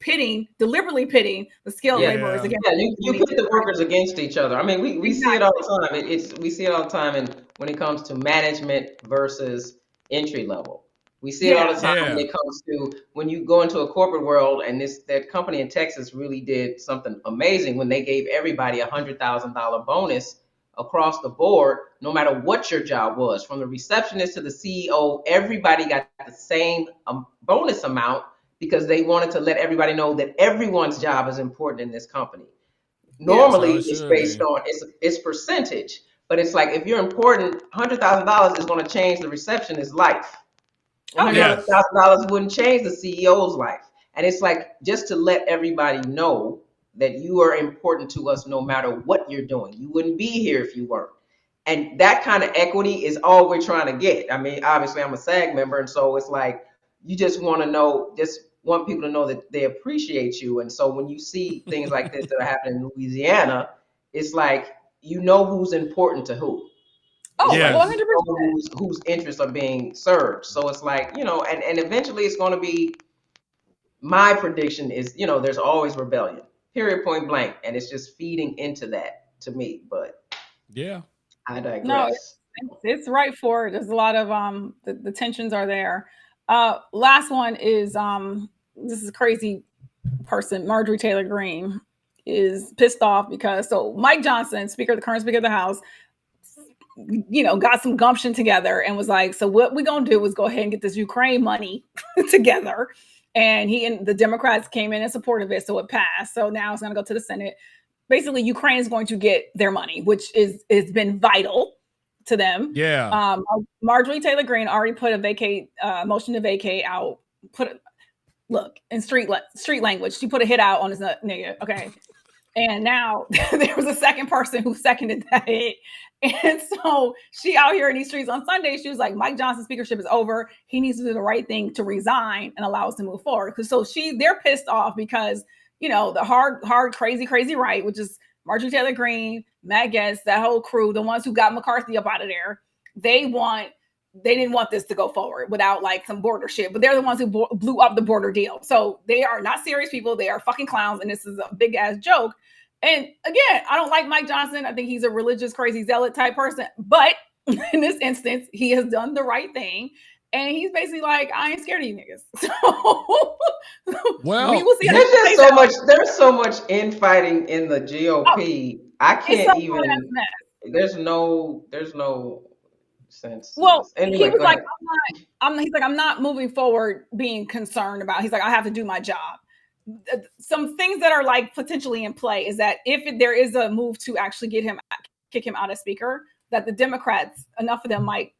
deliberately pitting the skilled laborers against. Yeah, you put the workers against each other. I mean, we see it all the time. We see it all the time, and when it comes to management versus entry level, we see it all the time when it comes to when you go into a corporate world. And that company in Texas really did something amazing when they gave everybody $100,000 bonus across the board, no matter what your job was, from the receptionist to the CEO, everybody got the same bonus amount, because they wanted to let everybody know that everyone's job is important in this company. So Normally, it it's should based be. on it's percentage, but it's like if you're important, $100,000 is going to change the receptionist's life. Oh yeah. Yes. $100,000 wouldn't change the CEO's life. And it's like just to let everybody know that you are important to us no matter what you're doing. You wouldn't be here if you weren't. And that kind of equity is all we're trying to get. I mean, obviously, I'm a SAG member, and so it's like you just want to know, just want people to know that they appreciate you. And so when you see things like this that are happening in Louisiana, it's like you know who's important to who. It's Oh, like Yes. you 100%. know whose interests are being served. So it's like, and eventually it's going to be, my prediction is, there's always rebellion, period, point blank. And it's just feeding into that to me. But Yeah. I No, digress. it's right for it. There's a lot of the tensions are there. Last one is this is a crazy person, Marjorie Taylor Greene, is pissed off because so Mike Johnson, the current Speaker of the House, got some gumption together and was like, so what we're gonna do is go ahead and get this Ukraine money together. And he and the Democrats came in support of it, so it passed. So now it's gonna go to the Senate. Basically, Ukraine is going to get their money, which has been vital to them. Yeah. Marjorie Taylor Greene already put a motion to vacate out. Look in street language. She put a hit out on this nigga. Okay. And now there was a second person who seconded that hit. And so she out here in these streets on Sunday, she was like, Mike Johnson's speakership is over. He needs to do the right thing to resign and allow us to move forward. So they're pissed off because, the hard, crazy right, which is Marjorie Taylor Greene, Matt Gaetz, that whole crew, the ones who got McCarthy up out of there, they didn't want this to go forward without like some border shit, but they're the ones who blew up the border deal. So they are not serious people. They are fucking clowns. And this is a big ass joke. And again, I don't like Mike Johnson. I think he's a religious, crazy zealot type person. But in this instance, he has done the right thing. And he's basically like, I ain't scared of you niggas. So Well, we will see. There's so much infighting in the GOP. I can't even, there's no sense. Well, Anyway, he was go like, ahead. he's like, I'm not moving forward being concerned about, he's like, I have to do my job. Some things that are like potentially in play is that if there is a move to actually kick him out as speaker, that the Democrats, enough of them might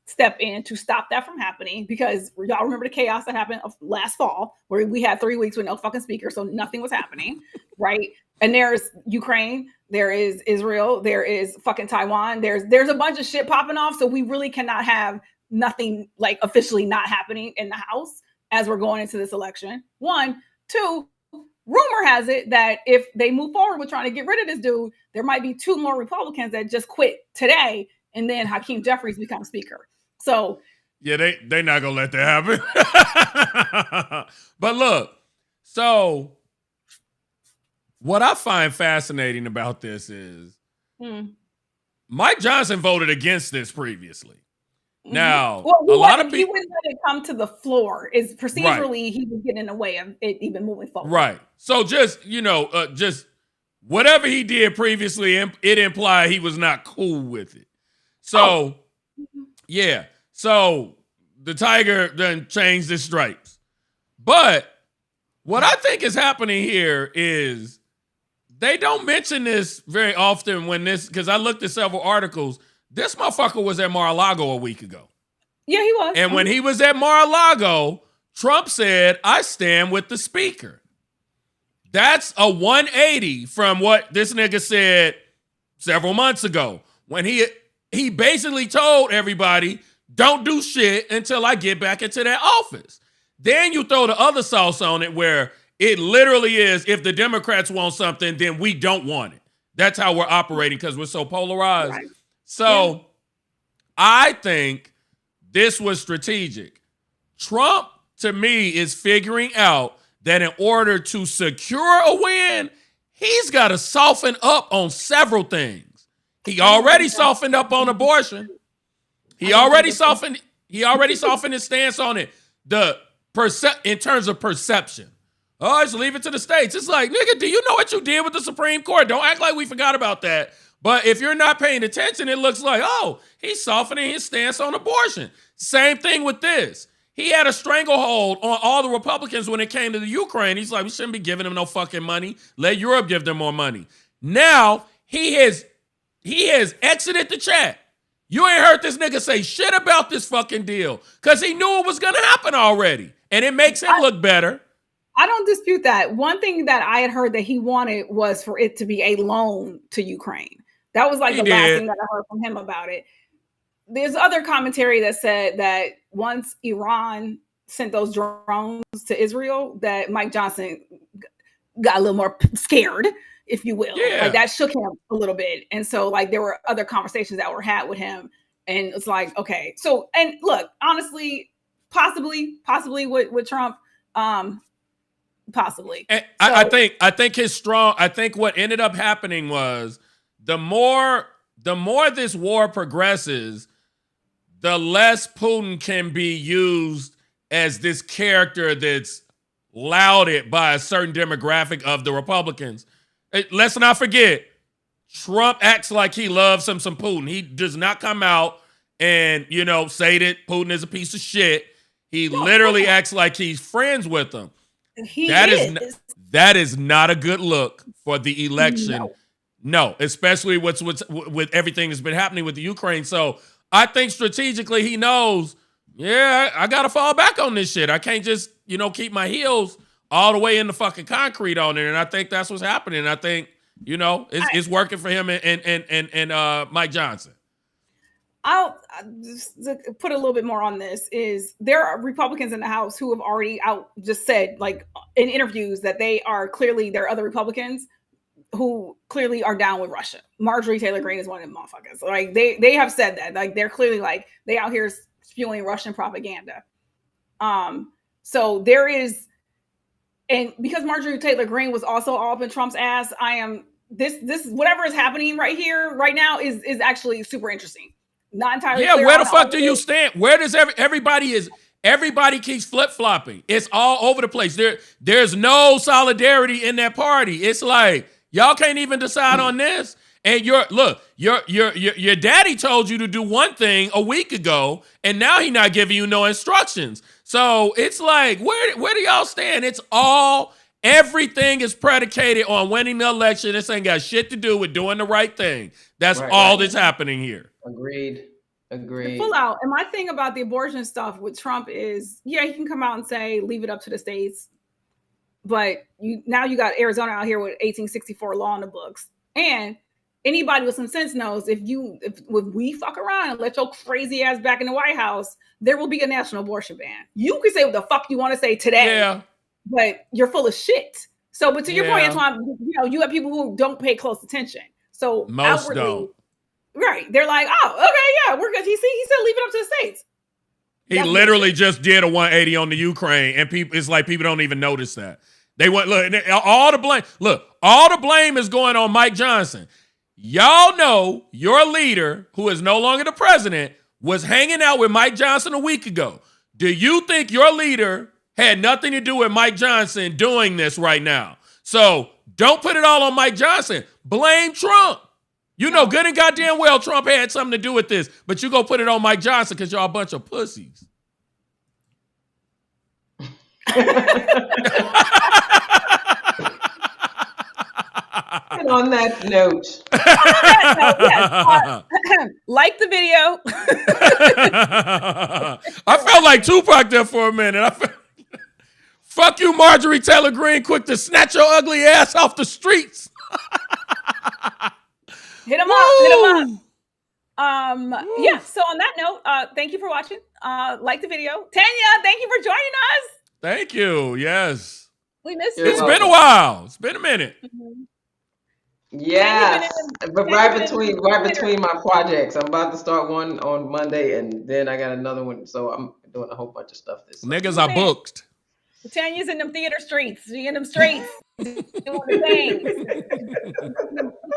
step in to stop that from happening, because y'all remember the chaos that happened last fall where we had 3 weeks with no fucking speaker, so nothing was happening, right? And there's Ukraine, there is Israel, there is fucking Taiwan, there's a bunch of shit popping off, so we really cannot have nothing like officially not happening in the House as we're going into this election. 1, 2, rumor has it that if they move forward with trying to get rid of this dude, there might be 2 more Republicans that just quit today, and then Hakeem Jeffries becomes speaker. So yeah, they not gonna let that happen. But look, so what I find fascinating about this is Mike Johnson voted against this previously. Now, a lot of people, he wouldn't let it come to the floor. Is procedurally right. He was getting in the way of it even moving forward. Right. So just just whatever he did previously, it implied he was not cool with it. So yeah. So the Tiger then changed his stripes. But what I think is happening here is they don't mention this very often because I looked at several articles. This motherfucker was at Mar-a-Lago a week ago. Yeah, he was. And when he was at Mar-a-Lago, Trump said, I stand with the speaker. That's a 180 from what this nigga said several months ago when he basically told everybody, don't do shit until I get back into that office. Then you throw the other sauce on it where it literally is, if the Democrats want something, then we don't want it. That's how we're operating because we're so polarized. Right. So I think this was strategic. Trump, to me, is figuring out that in order to secure a win, he's got to soften up on several things. He already softened up on abortion. He already softened his stance on it. In terms of perception. Oh, just leave it to the states. It's like, nigga, do you know what you did with the Supreme Court? Don't act like we forgot about that. But if you're not paying attention, it looks like, oh, he's softening his stance on abortion. Same thing with this. he had a stranglehold on all the Republicans when it came to the Ukraine. He's like, we shouldn't be giving them no fucking money. Let Europe give them more money. Now he has exited the chat. You ain't heard this nigga say shit about this fucking deal because he knew it was gonna happen already, and it makes him look better. I don't dispute that. One thing that I had heard that he wanted was for it to be a loan to Ukraine. That was like the last thing that I heard from him about it. There's other commentary that said that once Iran sent those drones to Israel, that Mike Johnson got a little more scared, if you will. Yeah. Like that shook him a little bit. And so like there were other conversations that were had with him. And it's like, okay. So, and look, honestly, possibly with Trump, possibly. And I think what ended up happening was the more this war progresses, the less Putin can be used as this character that's lauded by a certain demographic of the Republicans. Let's not forget, Trump acts like he loves some Putin. He does not come out and, say that Putin is a piece of shit. He literally acts like he's friends with him. That is not a good look for the election. No, especially with everything that's been happening with the Ukraine. So I think strategically he knows, I got to fall back on this shit. I can't just, keep my heels all the way in the fucking concrete on it. And I think that's what's happening. I think, it's working for him and Mike Johnson. I'll just put a little bit more on this. Is there are Republicans in the House who have already just said, like in interviews, that there are other Republicans who clearly are down with Russia. Marjorie Taylor Greene is one of them motherfuckers. Like they have said that. Like they're clearly like they out here spewing Russian propaganda. So there is, and because Marjorie Taylor Greene was also all up in Trump's ass, this whatever is happening right here, right now is actually super interesting. Not entirely. Yeah, where the fuck do you stand? Where does everybody keeps flip-flopping? It's all over the place. There's no solidarity in that party. It's like y'all can't even decide on this. And your daddy told you to do one thing a week ago, and now he's not giving you no instructions. So it's like, where do y'all stand? Everything is predicated on winning the election. This ain't got shit to do with doing the right thing. That's all that's happening here. Agreed. Full out. And my thing about the abortion stuff with Trump is, he can come out and say, leave it up to the states. But now you got Arizona out here with 1864 law in the books. And anybody with some sense knows if we fuck around and let your crazy ass back in the White House, there will be a national abortion ban. You can say what the fuck you want to say today, but you're full of shit. So, but to your point, Antoine, you have people who don't pay close attention. So most outwardly, don't. Right. They're like, oh, okay, yeah, we're good. He said leave it up to the states. He literally just did a 180 on the Ukraine, and it's like people don't even notice that. They want all the blame is going on Mike Johnson. Y'all know your leader, who is no longer the president, was hanging out with Mike Johnson a week ago. Do you think your leader had nothing to do with Mike Johnson doing this right now? So don't put it all on Mike Johnson. Blame Trump. You know good and goddamn well Trump had something to do with this, but you go put it on Mike Johnson because y'all a bunch of pussies. And on that note, like the video. I felt like Tupac there for a minute. Fuck you, Marjorie Taylor Greene, quick to snatch your ugly ass off the streets. Hit him up. Yeah, so on that note, thank you for watching. Like the video. Tanya, thank you for joining us. Thank you. Yes. We missed you. It's been a while. It's been a minute. Mm-hmm. Yes, but right between my projects, I'm about to start one on Monday, and then I got another one. So I'm doing a whole bunch of stuff this week. Niggas are booked. Tanya's in them theater streets. She in them streets doing the things.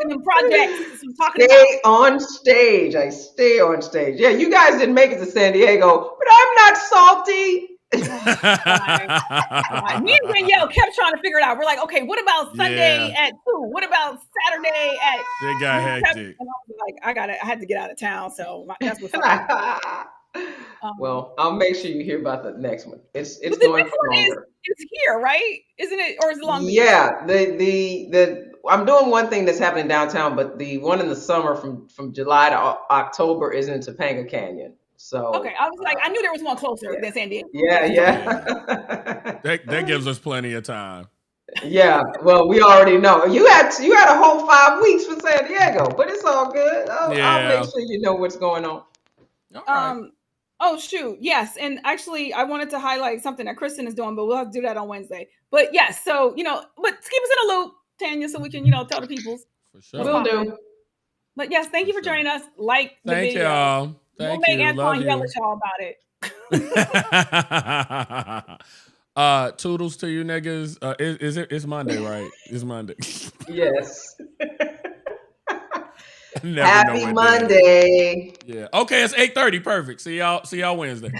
In them projects. Stay on stage. I stay on stage. Yeah, you guys didn't make it to San Diego, but I'm not salty. Me and Danielle kept trying to figure it out. We're like, okay, what about Sunday at 2? What about Saturday at? They got hectic. And I was like, I had to get out of town, so that's what's up. Well, I'll make sure you hear about the next one. It's but the going next for one longer. is here, right? Isn't it? Or is it Long Beach? Yeah, the I'm doing one thing that's happening downtown, but the one in the summer from July to October is in Topanga Canyon. So Okay, I was like, I knew there was one closer than San Diego. yeah, Yeah. That gives us plenty of time. Yeah. Well, we already know you had a whole 5 weeks for San Diego, but it's all good. I'll make sure you know what's going on. All right. Oh shoot, yes, and actually, I wanted to highlight something that Kristen is doing, but we'll have to do that on Wednesday. But yes, so but keep us in a loop, Tanya, so we can tell the peoples. For sure. Will do. But yes, thank you for joining us. Like the Thank video. y'all. Thank we'll make you. Love Antoine you. yell at y'all about it. Toodles to you niggas. It's Monday, right? It's Monday. Yes. Happy Monday. Yeah. Okay, it's 8:30. Perfect. See y'all Wednesday.